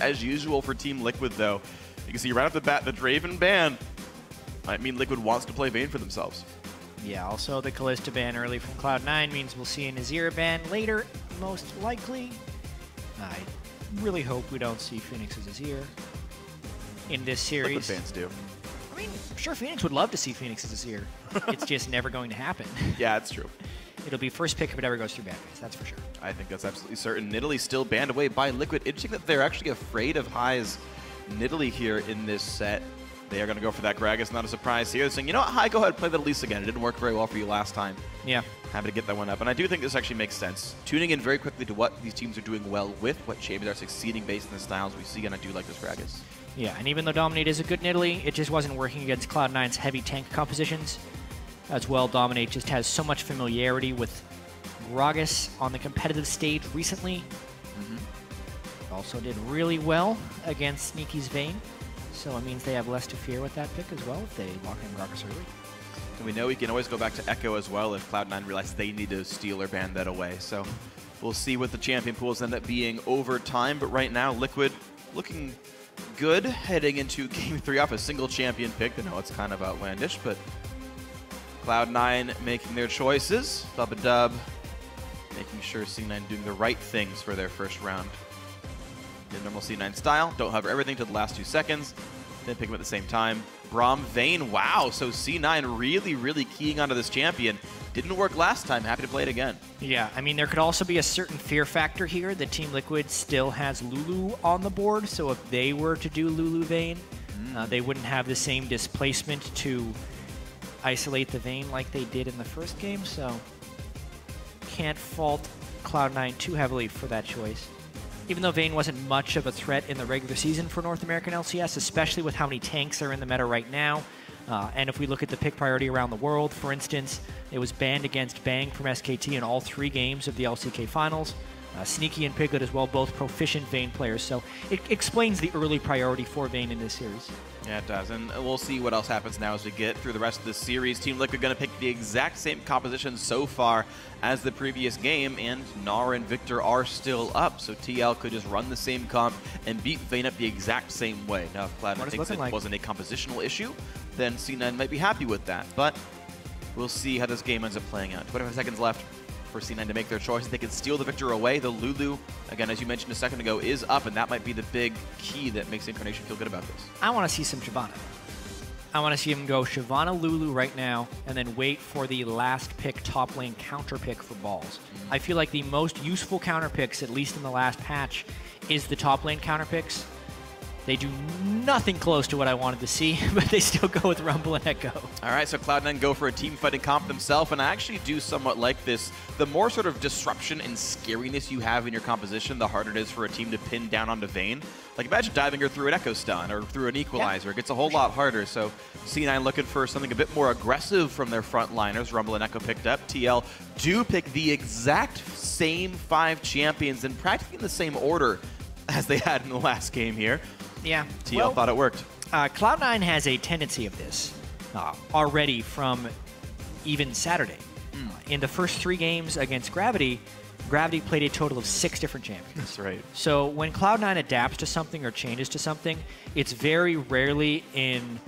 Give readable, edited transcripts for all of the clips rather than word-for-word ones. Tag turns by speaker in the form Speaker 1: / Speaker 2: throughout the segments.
Speaker 1: as usual for Team Liquid, though. You can see right off the bat, the Draven ban might mean Liquid wants to play Vayne for themselves.
Speaker 2: Yeah, also the Kalista ban early from Cloud9 means we'll see an Azir ban later, most likely. I really hope we don't see Phoenix's Azir in this series.
Speaker 1: Liquid fans do.
Speaker 2: I mean, I'm sure Phoenix would love to see Phoenix's Azir. It's just never going to happen.
Speaker 1: Yeah, it's true.
Speaker 2: It'll be first pick if it ever goes through bad guys, that's for sure.
Speaker 1: I think that's absolutely certain. Nidalee still banned away by Liquid. Interesting that they're actually afraid of High's Nidalee here in this set. They are going to go for that Gragas, not a surprise here. They're saying, you know what, High, go ahead, play that Elise again. It didn't work very well for you last time.
Speaker 2: Yeah.
Speaker 1: Happy to get that one up. And I do think this actually makes sense. Tuning in very quickly to what these teams are doing well with, what champions are succeeding based on the styles we see, and I do like this Gragas. Yeah,
Speaker 2: and even though Dominate is a good Nidalee, it just wasn't working against Cloud9's heavy tank compositions. As well, Dominate just has so much familiarity with Gragas on the competitive stage recently. Also did really well against Sneaky's Vayne. So it means they have less to fear with that pick as well if they lock in Gragas early.
Speaker 1: And we know we can always go back to Echo as well if Cloud9 realizes they need to steal or ban that away. So we'll see what the champion pools end up being over time. But right now, Liquid looking good heading into Game 3 off a single champion pick. I know it's kind of outlandish, but Cloud9 making their choices. Dub, making sure C9 doing the right things for their first round. In normal C9 style, don't hover everything till the last 2 seconds, then pick them at the same time. Braum, Vayne, wow, so C9 really keying onto this champion. Didn't work last time, happy to play it again.
Speaker 2: Yeah, I mean, there could also be a certain fear factor here that Team Liquid still has Lulu on the board, so if they were to do Lulu Vayne, they wouldn't have the same displacement to isolate the Vayne like they did in the first game, so can't fault Cloud9 too heavily for that choice. Even though Vayne wasn't much of a threat in the regular season for North American LCS, especially with how many tanks are in the meta right now. And if we look at the pick priority around the world, for instance, it was banned against Bang from SKT in all 3 games of the LCK finals. Sneaky and Piglet as well, both proficient Vayne players. So it explains the early priority for Vayne in this series.
Speaker 1: Yeah, it does. And we'll see what else happens now as we get through the rest of this series. Team Liquid going to pick the exact same composition so far as the previous game, and Gnar and Victor are still up. So TL could just run the same comp and beat Vayne up the exact same way. Now, if Cloud9 thinks it wasn't a compositional issue, then C9 might be happy with that. But we'll see how this game ends up playing out. 25 seconds left for C9 to make their choice. They can steal the Victor away. The Lulu, again, as you mentioned a second ago, is up, and that might be the big key that makes Incarnation feel good about this.
Speaker 2: I want to see some Shyvana. I want to see him go Shyvana Lulu right now, and then wait for the last pick top lane counter pick for balls. I feel like the most useful counter picks, at least in the last patch, is the top lane counter picks. They do nothing close to what I wanted to see, but they still go with Rumble and Echo.
Speaker 1: All right, so Cloud9 go for a team fighting comp themselves, and I actually do somewhat like this. The more sort of disruption and scariness you have in your composition, the harder it is for a team to pin down onto Vayne. Like, imagine diving her through an Echo Stun or through an Equalizer. It gets a whole lot harder. So C9 looking for something a bit more aggressive from their frontliners. Rumble and Echo picked up. TL do pick the exact same 5 champions in practically the same order as they had in the last game here.
Speaker 2: Yeah.
Speaker 1: TL thought it worked.
Speaker 2: Cloud9 has a tendency of this already from even Saturday. In the first 3 games against Gravity, Gravity played a total of 6 different champions.
Speaker 1: That's right.
Speaker 2: So when Cloud9 adapts to something or changes to something, it's very rarely in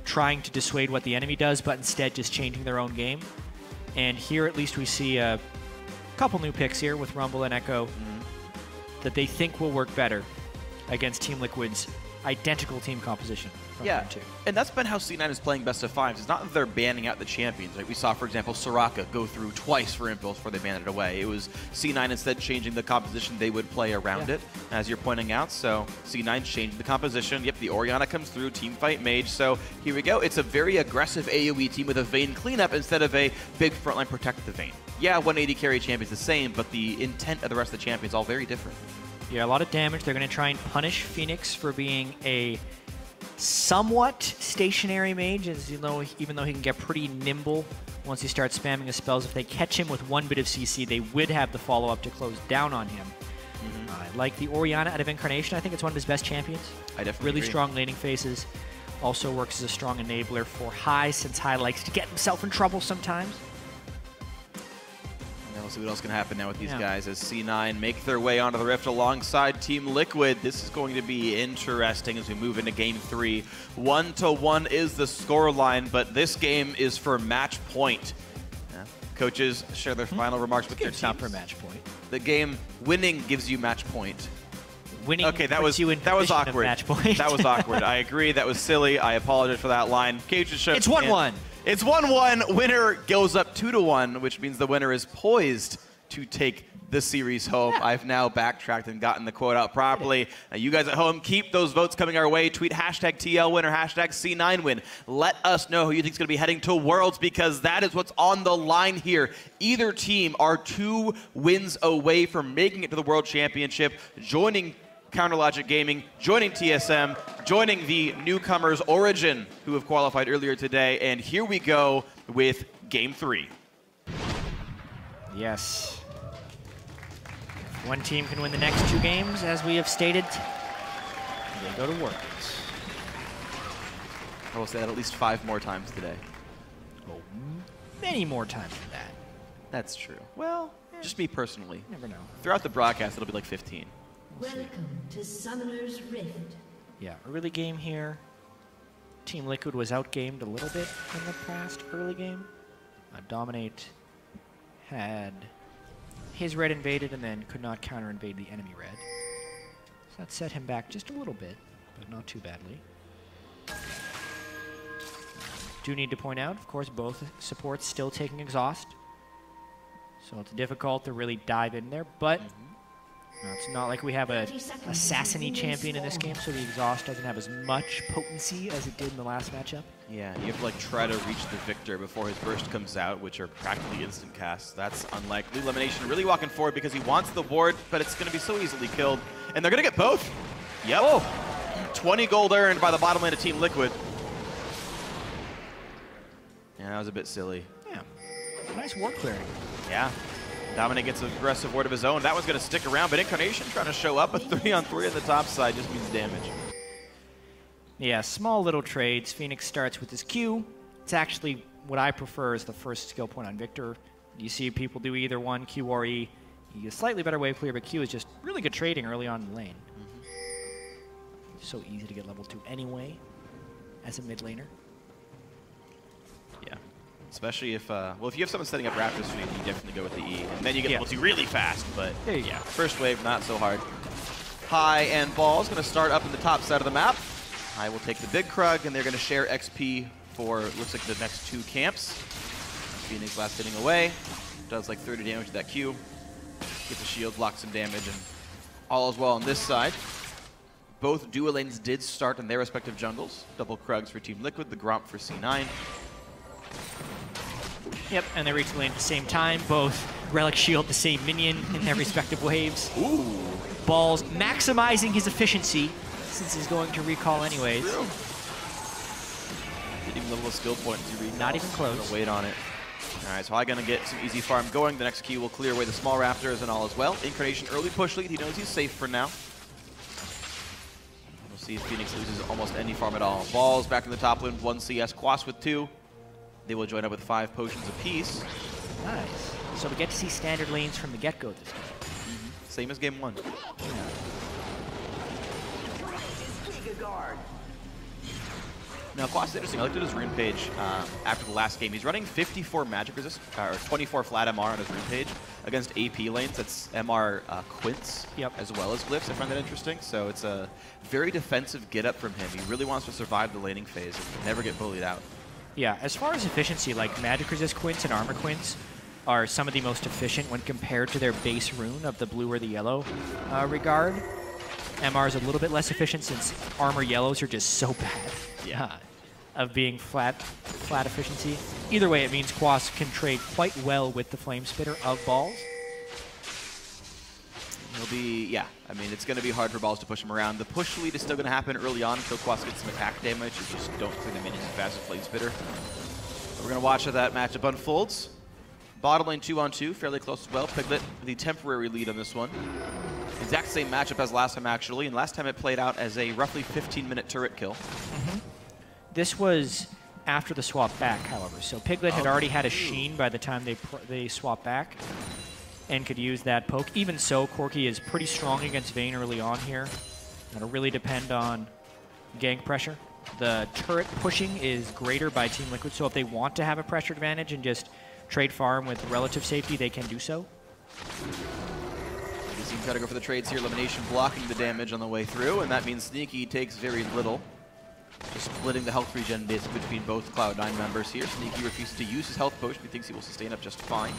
Speaker 2: trying to dissuade what the enemy does, but instead just changing their own game. And here at least we see a couple new picks here with Rumble and Echo that they think will work better against Team Liquid's identical team composition from
Speaker 1: yeah,
Speaker 2: 2.
Speaker 1: And that's been how C9 is playing best of 5s. It's not that they're banning out the champions. Like we saw, for example, Soraka go through twice for Impulse before they banned it away. It was C9 instead changing the composition they would play around it, as you're pointing out. So C9 changed the composition. Yep, the Orianna comes through, team fight mage. So here we go. It's a very aggressive AoE team with a Vayne cleanup instead of a big frontline protect the Vayne. Yeah, 180 carry champion's the same, but the intent of the rest of the champions all very different.
Speaker 2: Yeah, a lot of damage. They're going to try and punish Phoenix for being a somewhat stationary mage, as you know, even though he can get pretty nimble once he starts spamming his spells. If they catch him with 1 bit of CC, they would have the follow-up to close down on him. I like the Orianna out of Incarnation. I think it's one of his best champions.
Speaker 1: I definitely
Speaker 2: really
Speaker 1: agree. Strong
Speaker 2: laning phases. Also works as a strong enabler for High, since High likes to get himself in trouble sometimes.
Speaker 1: see what else can happen now with these guys as C9 make their way onto the Rift alongside Team Liquid. This is going to be interesting as we move into Game 3. 1-1 is the scoreline, but this game is for match point. Coaches share their final remarks with their teams.
Speaker 2: It's not for match point.
Speaker 1: The game winning gives you match point.
Speaker 2: Winning
Speaker 1: that was awkward.
Speaker 2: Match point.
Speaker 1: That was awkward. I agree. That was silly. I apologize for that line. It's
Speaker 2: 1-1.
Speaker 1: It's 1-1. Winner goes up 2-1, which means the winner is poised to take the series home. Yeah. I've now backtracked and gotten the quote out properly. Now you guys at home, keep those votes coming our way. Tweet hashtag TLWin or hashtag C9Win. Let us know who you think is going to be heading to Worlds, because that is what's on the line here. Either team are 2 wins away from making it to the World Championship, joining Counterlogic Gaming, joining TSM, joining the newcomers Origin, who have qualified earlier today. And here we go with Game 3.
Speaker 2: Yes. If one team can win the next 2 games, as we have stated, they go to Worlds.
Speaker 1: I will say that at least 5 more times today.
Speaker 2: Oh, many more times than that.
Speaker 1: That's true. Well, just me personally.
Speaker 2: You never know.
Speaker 1: Throughout the broadcast, it'll be like 15.
Speaker 3: Welcome to Summoner's Rift.
Speaker 2: Yeah, early game here. Team Liquid was outgamed a little bit in the past early game. Dominate had his red invaded and then could not counter invade the enemy red. So that set him back just a little bit, but not too badly. Do need to point out, of course, both supports still taking exhaust. So it's difficult to really dive in there, but it's not like we have a assassin-y champion in this game, so the exhaust doesn't have as much potency as it did in the last matchup.
Speaker 1: Yeah, you have to like try to reach the victor before his burst comes out, which are practically instant casts. That's unlikely. Elimination really walking forward because he wants the ward, but it's going to be so easily killed. And they're going to get both. Yep. Oh. 20 gold earned by the bottom lane of Team Liquid. Yeah, that was a bit silly.
Speaker 2: Yeah. Nice ward clearing.
Speaker 1: Yeah. Dominic gets an aggressive ward of his own. That one's going to stick around, but Incarnation trying to show up. A 3-on-3 on the top side just means damage.
Speaker 2: Yeah, small little trades. Phoenix starts with his Q. It's actually what I prefer is the first skill point on Victor. You see people do either one, Q or E. You get a slightly better wave clear, but Q is just really good trading early on in the lane. So easy to get level 2 anyway as a mid laner.
Speaker 1: Yeah. Especially if, well, if you have someone setting up Raptor Suite, you definitely go with the E. And then you get level 2 really fast, but yeah, first wave, not so hard. High and Ball is going to start up in the top side of the map. High will take the big Krug, and they're going to share XP for, looks like, the next 2 camps. Phoenix last hitting away. Does like 30 damage to that Q. Gets a shield, blocks some damage, and all is well on this side. Both duo lanes did start in their respective jungles. Double Krugs for Team Liquid, the Gromp for C9.
Speaker 2: Yep, and they reach the lane at the same time. Both Relic shield the same minion in their respective waves.
Speaker 1: Ooh.
Speaker 2: Balls maximizing his efficiency since he's going to recall anyways.
Speaker 1: True. Didn't even level a skill point to recall.
Speaker 2: Not even close.
Speaker 1: Gonna wait on it. All right, so I'm gonna get some easy farm going. The next Q will clear away the small Raptors and all as well. Incarnation early push lead. He knows he's safe for now. We'll see if Phoenix loses almost any farm at all. Balls back in the top lane, 1 CS, Quas with 2. They will join up with 5 potions apiece.
Speaker 2: Nice. So we get to see standard lanes from the get-go this game.
Speaker 1: Same as game 1.
Speaker 2: Yeah.
Speaker 1: Now, Quas is interesting. I looked at his rune page after the last game. He's running 54 magic resist, or 24 flat MR on his rune page against AP lanes. That's MR Quints as well as Glyphs. I find that interesting. So it's a very defensive get-up from him. He really wants to survive the laning phase and never get bullied out.
Speaker 2: Yeah, as far as efficiency, like magic resist Quints and armor Quints are some of the most efficient when compared to their base rune of the blue or the yellow regard. MR is a little bit less efficient since armor yellows are just so bad of being flat efficiency. Either way, it means Quas can trade quite well with the Flame Spitter of Balls.
Speaker 1: He'll be, yeah, I mean, it's going to be hard for Balls to push him around. The push lead is still going to happen early on until Quas gets some attack damage. You just don't play the minions as fast as Flame Spitter. But we're going to watch how that matchup unfolds. Bottom lane 2-on-2, fairly close as well. Piglet, the temporary lead on this one. Exact same matchup as last time, actually, and last time it played out as a roughly 15-minute turret kill.
Speaker 2: This was after the swap back, however. So Piglet had already had a Sheen by the time they swapped back. and could use that poke. Even so, Corki is pretty strong against Vayne early on here. It'll really depend on gank pressure. The turret pushing is greater by Team Liquid, so if they want to have a pressure advantage and just trade farm with relative safety, they can do so.
Speaker 1: They seem to try to go for the trades here. Elimination blocking the damage on the way through, and that means Sneaky takes very little. Just splitting the health regen basically between both Cloud9 members here. Sneaky refuses to use his health potion. He thinks he will sustain up just fine.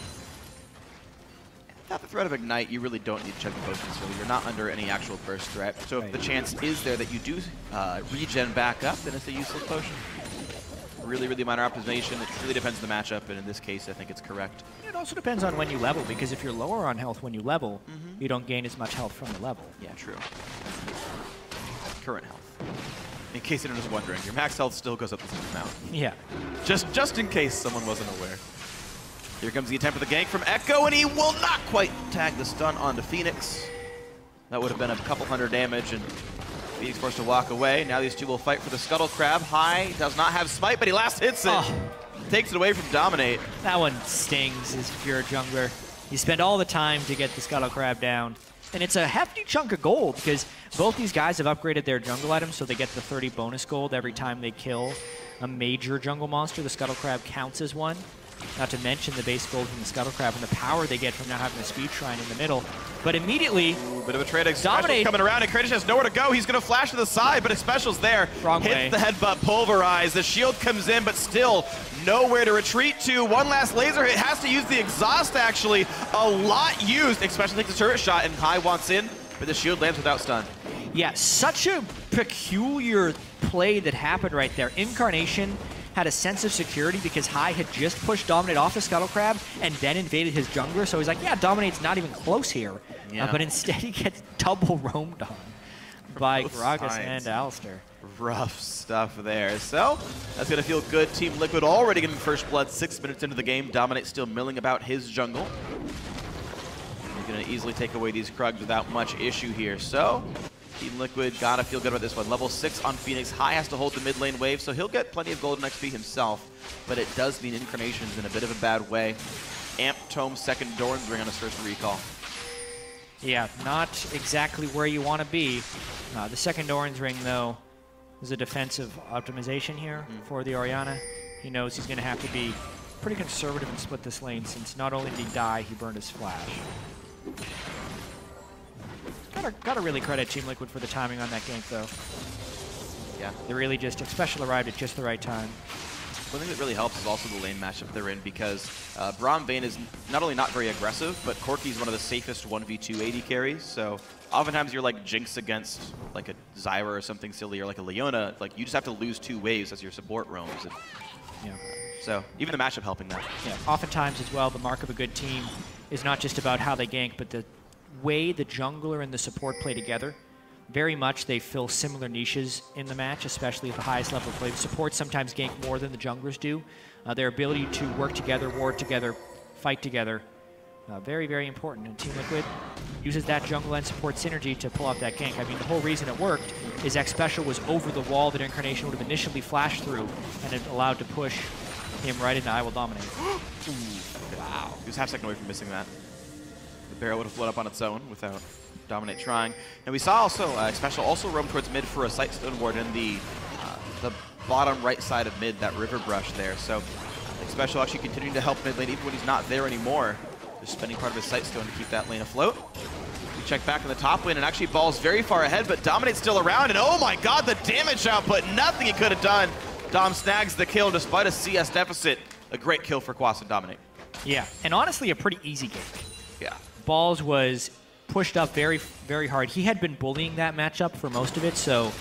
Speaker 1: Without the threat of Ignite, you really don't need chugging potions, really. You're not under any actual burst threat. So if the chance is there that you do regen back up, then it's a useless potion. Really, really minor optimization. It really depends on the matchup, and in this case, I think it's correct.
Speaker 2: It also depends on when you level, because if you're lower on health when you level, you don't gain as much health from the level.
Speaker 1: Yeah, true. Current health. In case anyone was wondering, your max health still goes up the same amount.
Speaker 2: Yeah.
Speaker 1: Just in case someone wasn't aware. Here comes the attempt at the gank from Echo, and he will not quite tag the stun onto Phoenix. That would have been a couple hundred damage, and Phoenix forced to walk away. Now these two will fight for the Scuttle Crab. High does not have Smite, but he last hits it. Oh. Takes it away from Dominate.
Speaker 2: That one stings if you're a jungler. You spend all the time to get the Scuttle Crab down. And it's a hefty chunk of gold, because both these guys have upgraded their jungle items, so they get the 30 bonus gold every time they kill a major jungle monster. The Scuttle Crab counts as one. Not to mention the base gold from the Scuttle Crab and the power they get from now having a speed shrine in the middle. But immediately,
Speaker 1: bit of a trade. Dominate coming around, and Kratos has nowhere to go. He's going to flash to the side, but his special's there.
Speaker 2: Wrong
Speaker 1: Hits
Speaker 2: way.
Speaker 1: the headbutt, pulverize. The shield comes in, but still nowhere to retreat to. One last laser hit. Has to use the exhaust, actually. A lot used, especially takes the turret shot, and High wants in, but the shield lands without stun.
Speaker 2: Yeah, such a peculiar play that happened right there. Incarnation had a sense of security because High had just pushed Dominate off the Scuttle Crab and then invaded his jungler, so he's like, yeah, Dominate's not even close here.
Speaker 1: Yeah.
Speaker 2: But instead he gets double roamed on by Gragas and Alistar.
Speaker 1: Rough stuff there. So, that's going to feel good. Team Liquid already getting first blood 6 minutes into the game. Dominate still milling about his jungle. He's going to easily take away these Krugs without much issue here. So, Team Liquid gotta feel good about this one. Level 6 on Phoenix. High has to hold the mid lane wave, so he'll get plenty of golden XP himself, but it does mean Incarnation's in a bit of a bad way. Amp Tome second Doran's Ring on his first recall.
Speaker 2: Yeah, not exactly where you want to be. The second Doran's Ring, though, is a defensive optimization here for the Orianna. He knows he's going to have to be pretty conservative and split this lane, since not only did he die, he burned his flash. Gotta really credit Team Liquid for the timing on that gank, though.
Speaker 1: Yeah.
Speaker 2: They really just, Special arrived at just the right time.
Speaker 1: One thing that really helps is also the lane matchup they're in, because Braum Vayne is not only not very aggressive, but Corki's one of the safest 1v2 AD carries, so oftentimes you're like Jinx against like a Zyra or something silly, or like a Leona, like you just have to lose 2 waves as your support roams. And,
Speaker 2: yeah.
Speaker 1: So even the matchup helping that.
Speaker 2: Yeah. Oftentimes as well, the mark of a good team is not just about how they gank, but the way the jungler and the support play together. Very much they fill similar niches in the match, especially at the highest level of play. The supports sometimes gank more than the junglers do. Their ability to work together, ward together, fight together, very, very important. And Team Liquid uses that jungle and support synergy to pull off that gank. I mean, the whole reason it worked is X Special was over the wall that Incarnation would have initially flashed through, and it allowed to push him right into I Will Dominate.
Speaker 1: Wow. He was half second away from missing that. The barrel would have flown up on its own without Dominate trying. And we saw also Special also roam towards mid for a Sightstone ward in the bottom right side of mid, that river brush there. So Special actually continuing to help mid lane even when he's not there anymore. Just spending part of his Sightstone to keep that lane afloat. We check back in the top lane, and actually Ball's very far ahead, but Dominate's still around, and oh my god, the damage output, nothing he could have done. Dom snags the kill despite a CS deficit. A great kill for Quas and Dominate.
Speaker 2: Yeah, and honestly a pretty easy game.
Speaker 1: Yeah.
Speaker 2: Balls was pushed up very, very hard. He had been bullying that matchup for most of it, so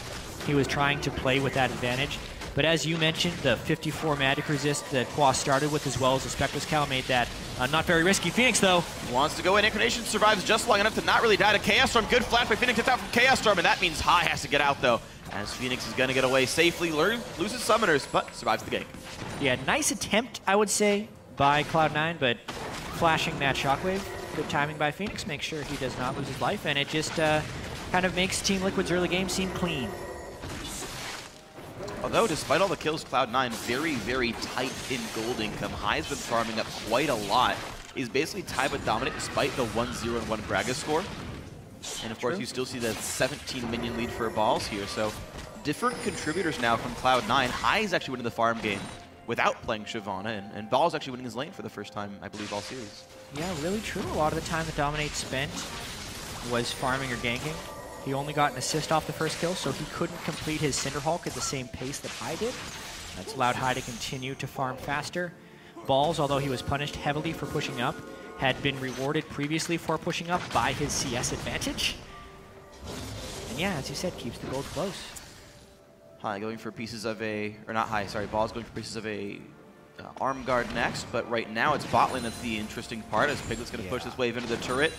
Speaker 2: he was trying to play with that advantage. But as you mentioned, the 54 magic resist that Quas started with, as well as the Spectre's Cow, made that not very risky. Phoenix, though,
Speaker 1: wants to go in. Incarnation survives just long enough to not really die to Chaos Storm. Good flash by Phoenix, gets out from Chaos Storm, and that means High has to get out, though, as Phoenix is going to get away safely, loses Summoners, but survives the game.
Speaker 2: Yeah, nice attempt, I would say, by Cloud9, but flashing that Shockwave. Good timing by Phoenix, make sure he does not lose his life, and it just kind of makes Team Liquid's early game seem clean.
Speaker 1: Although, despite all the kills, Cloud9 very, very tight in gold income. High's been farming up quite a lot. is basically tied with Dominate despite the 1-0 and 1 Gragas score. And of course, you still see the 17 minion lead for Balls here. So different contributors now from Cloud9. High is actually winning the farm game without playing Shyvana, and Balls actually winning his lane for the first time, I believe, all series.
Speaker 2: Yeah, really true. A lot of the time that Dominate spent was farming or ganking. He only got an assist off the first kill, so he couldn't complete his Cinderhulk at the same pace that High did. That's allowed High to continue to farm faster. Balls, although he was punished heavily for pushing up, had been rewarded previously for pushing up by his CS advantage. And yeah, as you said, keeps the gold close.
Speaker 1: High going for pieces of a, or not High, sorry, Balls going for pieces of a arm guard next, but right now it's bot lane that's the interesting part, as Piglet's going to push this wave into the turret.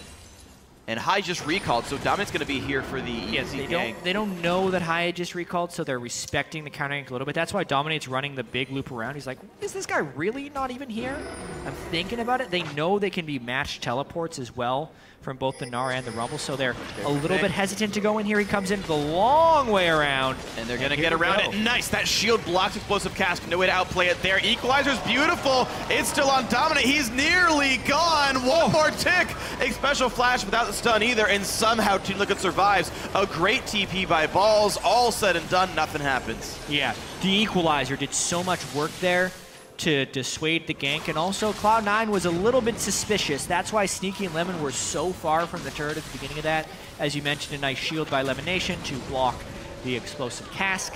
Speaker 1: And High just recalled, so Dominate's going to be here for the easy gank.
Speaker 2: They don't know that High had just recalled, so they're respecting the counter gank a little bit. That's why Dominate's running the big loop around. He's like, is this guy really not even here? I'm thinking about it. They know they can be matched teleports as well from both the Gnar and the Rumble, so they're a little bit hesitant to go in here. He comes in the long way around.
Speaker 1: And they're going to get around it. Nice. That shield blocks explosive cast. No way to outplay it there. Equalizer's beautiful. It's still on Dominate. He's nearly gone. One more tick. A special flash without the stun either, and somehow Team Liquid survives. A great TP by Balls. All said and done, nothing happens.
Speaker 2: Yeah, the Equalizer did so much work there to dissuade the gank, and also Cloud9 was a little bit suspicious. That's why Sneaky and Lemon were so far from the turret at the beginning of that. As you mentioned, a nice shield by Lemon Nation to block the explosive cask.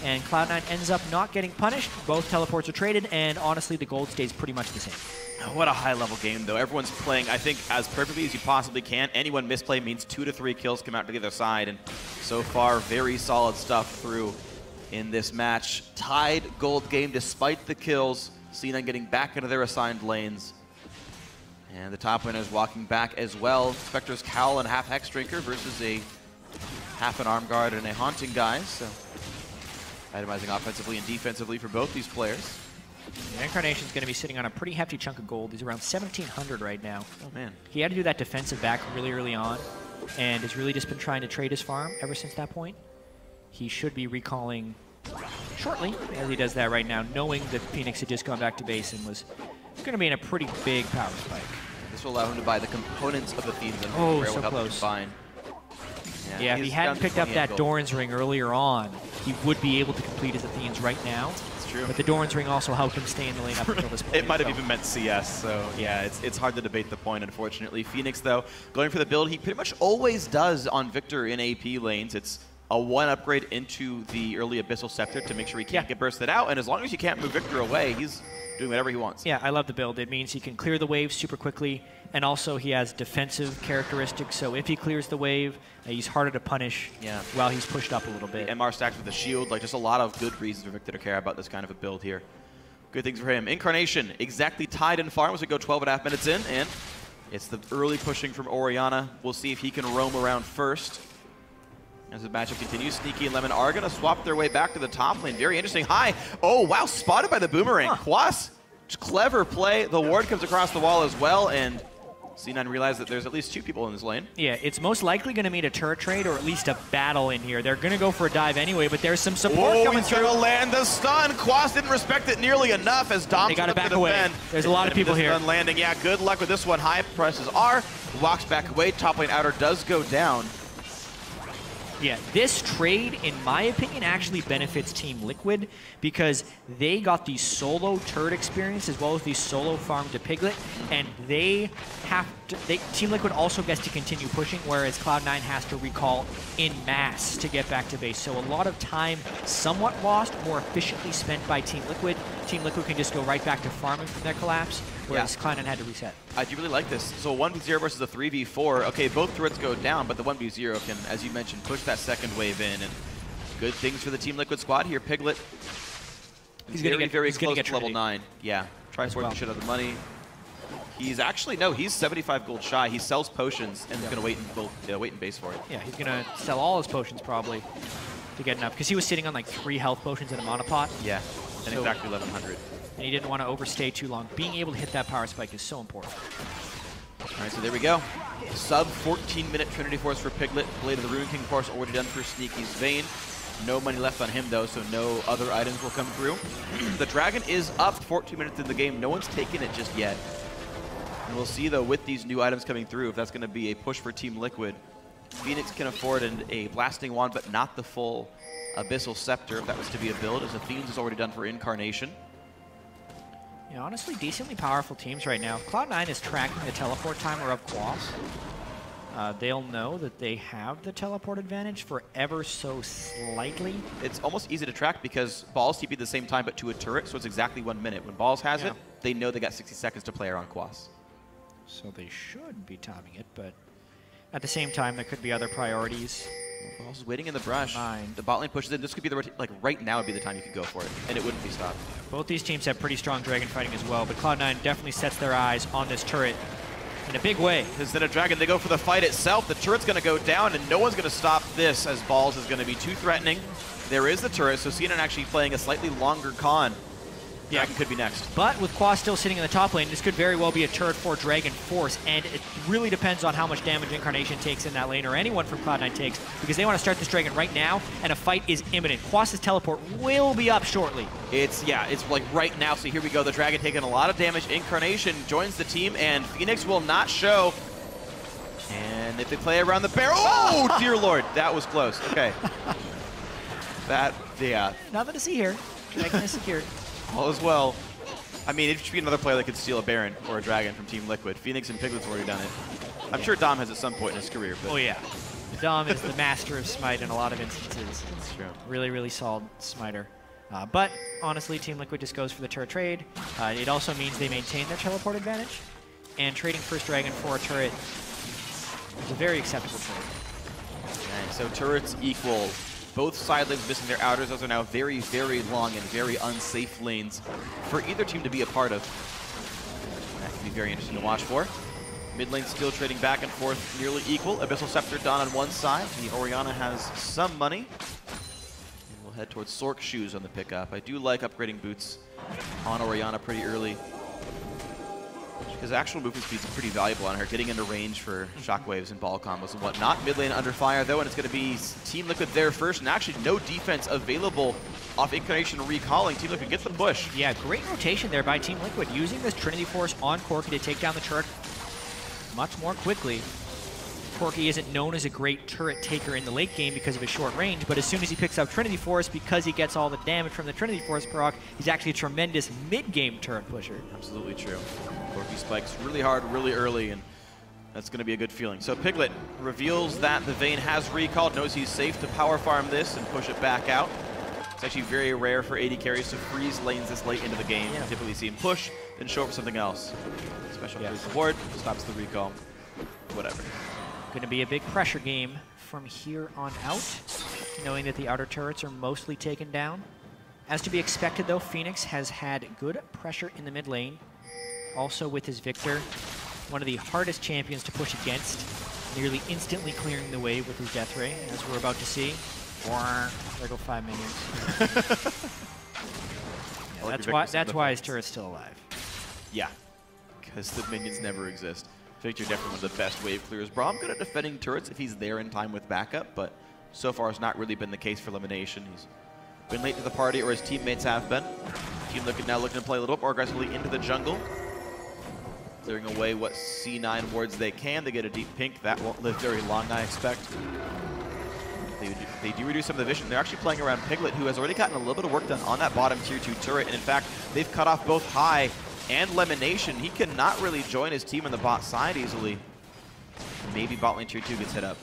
Speaker 2: And Cloud9 ends up not getting punished. Both teleports are traded, and honestly, the gold stays pretty much the same.
Speaker 1: What a high-level game, though. Everyone's playing, I think, as perfectly as you possibly can. Anyone misplay means 2 to 3 kills come out to the other side, and so far, very solid stuff through in this match. Tied gold game despite the kills. C9 getting back into their assigned lanes. And the top laner is walking back as well. Spectre's Cowl and half Hex Drinker versus a half an Arm Guard and a Haunting Guy. So itemizing offensively and defensively for both these players.
Speaker 2: The Incarnation's going to be sitting on a pretty hefty chunk of gold. He's around 1,700 right now.
Speaker 1: Oh, man.
Speaker 2: He had to do that defensive back really early on, and has really just been trying to trade his farm ever since that point. He should be recalling shortly, as he does that right now, knowing that Phoenix had just gone back to base and was going to be in a pretty big power spike.
Speaker 1: This will allow him to buy the components of the Fiends and
Speaker 2: so
Speaker 1: help
Speaker 2: close.
Speaker 1: Combine.
Speaker 2: Yeah, if he hadn't picked up that Doran's Ring earlier on, he would be able to complete his Athenes right now.
Speaker 1: That's true.
Speaker 2: But the Doran's Ring also helped him stay in the lane up until this point.
Speaker 1: It might have even meant CS, so yeah, it's hard to debate the point, unfortunately. Phoenix, though, going for the build he pretty much always does on Victor in AP lanes. It's a 1 upgrade into the early Abyssal Scepter to make sure he can't get bursted out, and as long as you can't move Victor away, he's doing whatever he wants.
Speaker 2: Yeah, I love the build. It means he can clear the wave super quickly, and also he has defensive characteristics, so if he clears the wave, he's harder to punish while he's pushed up a little bit.
Speaker 1: The MR stacked with the shield, like just a lot of good reasons for Victor to care about this kind of a build here. Good things for him. Incarnation exactly tied in farm as we go 12.5 minutes in, and it's the early pushing from Orianna. We'll see if he can roam around first. As the matchup continues, Sneaky and Lemon are going to swap their way back to the top lane. Very interesting. High. Oh, wow. Spotted by the Boomerang. Quas, clever play. The ward comes across the wall as well, and C9 realized that there's at least 2 people in this lane.
Speaker 2: Yeah, it's most likely going to meet a turret trade or at least a battle in here. They're going to go for a dive anyway, but there's some support coming through.
Speaker 1: He's going to land the stun. Quas didn't respect it nearly enough as Dom
Speaker 2: they got to back away. There's a lot of people here.
Speaker 1: Stun landing. Yeah, good luck with this one. High presses R, walks back away. Top lane outer does go down.
Speaker 2: Yeah, this trade, in my opinion, actually benefits Team Liquid because they got the solo turret experience as well as the solo farm to Piglet, and they have to, Team Liquid also gets to continue pushing, whereas Cloud9 has to recall in mass to get back to base. So a lot of time somewhat lost, more efficiently spent by Team Liquid. Team Liquid can just go right back to farming from their collapse, whereas Cloud9 had to reset. I
Speaker 1: do really like this. So a 1v0 versus a 3v4. Okay, both turrets go down, but the 1v0 can, as you mentioned, push that second wave in. And good things for the Team Liquid squad here. Piglet,
Speaker 2: he's very close
Speaker 1: to level 9. Yeah, tries to work the shit out of the money. He's actually, no, he's 75 gold shy. He sells potions and is going to wait in base for it.
Speaker 2: Yeah, he's going to sell all his potions probably to get enough, because he was sitting on like 3 health potions in a monopot.
Speaker 1: Yeah, and exactly 1100.
Speaker 2: And he didn't want to overstay too long. Being able to hit that power spike is so important.
Speaker 1: All right, so there we go. Sub 14-minute Trinity Force for Piglet. Blade of the Rune King, of course, already done for Sneaky's Vayne. No money left on him, though, so no other items will come through. The Dragon is up 14 minutes in the game. No one's taken it just yet. And we'll see, though, with these new items coming through, if that's going to be a push for Team Liquid. Phoenix can afford a Blasting Wand, but not the full Abyssal Scepter, if that was to be a build, as the Fiends is already done for Incarnation.
Speaker 2: Yeah, honestly, decently powerful teams right now. If Cloud9 is tracking the teleport timer of Quas, they'll know that they have the teleport advantage for ever so slightly.
Speaker 1: It's almost easy to track because Balls TP at the same time, but to a turret, so it's exactly 1 minute. When Balls has it, they know they got 60 seconds to play around Quas.
Speaker 2: So they should be timing it, but at the same time, there could be other priorities.
Speaker 1: Balls is waiting in the brush.
Speaker 2: 9.
Speaker 1: The bot lane pushes in. This could be the like right now would be the time you could go for it, and it wouldn't be stopped.
Speaker 2: Both these teams have pretty strong dragon fighting as well, but Cloud9 definitely sets their eyes on this turret in a big way.
Speaker 1: Instead of Dragon, they go for the fight itself. The turret's going to go down, and no one's going to stop this, as Balls is going to be too threatening. There is the turret, so CNN actually playing a slightly longer con. Dragon could be next.
Speaker 2: But with Quas still sitting in the top lane, this could very well be a turret for Dragon Force, and it really depends on how much damage Incarnation takes in that lane, or anyone from Cloud9 takes, because they want to start this Dragon right now, and a fight is imminent. Quas's teleport will be up shortly.
Speaker 1: It's like right now, so here we go. The Dragon taking a lot of damage. Incarnation joins the team, and Phoenix will not show. And if they play around the barrel, oh, dear Lord, that was close. Okay.
Speaker 2: Nothing to see here. Dragon is secured.
Speaker 1: All is well. I mean, it should be another player that could steal a Baron or a Dragon from Team Liquid. Phoenix and Piglet's already done it. I'm sure Dom has at some point in his career. But
Speaker 2: oh, yeah. Dom is the master of smite in a lot of instances.
Speaker 1: That's true.
Speaker 2: Really, really solid smiter. But honestly, Team Liquid just goes for the turret trade. It also means they maintain their teleport advantage. And trading first Dragon for a turret is a very acceptable trade.
Speaker 1: Okay, so turrets equal. Both side lanes missing their outers. Those are now very, very long and very unsafe lanes for either team to be a part of. That can be very interesting to watch for. Mid lane still trading back and forth, nearly equal. Abyssal Scepter done on one side. The Orianna has some money. And we'll head towards Sork Shoes on the pickup. I do like upgrading boots on Orianna pretty early, because actual movement speed is pretty valuable on her, getting into range for shockwaves and ball combos and whatnot. Mid lane under fire, though, and it's going to be Team Liquid there first, and actually no defense available off Incarnation recalling. Team Liquid gets the push.
Speaker 2: Yeah, great rotation there by Team Liquid, using this Trinity Force on Corki to take down the turret much more quickly. Corki isn't known as a great turret taker in the late game because of his short range, but as soon as he picks up Trinity Force, because he gets all the damage from the Trinity Force proc, he's actually a tremendous mid-game turret pusher.
Speaker 1: Absolutely true. Corki spikes really hard, really early, and that's going to be a good feeling. So Piglet reveals that the Vayne has recalled, knows he's safe to power farm this and push it back out. It's actually very rare for AD carries to freeze lanes this late into the game. You typically see him push, then show for something else. Special freeze the board, stops the recall, whatever.
Speaker 2: Going to be a big pressure game from here on out, knowing that the outer turrets are mostly taken down. As to be expected, though, Phoenix has had good pressure in the mid lane. Also with his Victor, one of the hardest champions to push against, nearly instantly clearing the way with his Death Ray, as we're about to see. There go 5 minions. That's why his turret's still alive.
Speaker 1: Yeah, because the minions never exist. Victor definitely one of the best wave clears. Braum good at defending turrets if he's there in time with backup, but so far has not really been the case for elimination. He's been late to the party, or his teammates have been. Team Liquid now looking to play a little bit more aggressively into the jungle, clearing away what C9 wards they can. They get a deep pink. That won't live very long, I expect. They do reduce some of the vision. They're actually playing around Piglet, who has already gotten a little bit of work done on that bottom tier 2 turret, and in fact, they've cut off both High and Lemonation. He cannot really join his team on the bot side easily. Maybe bot lane tier 2 gets hit up.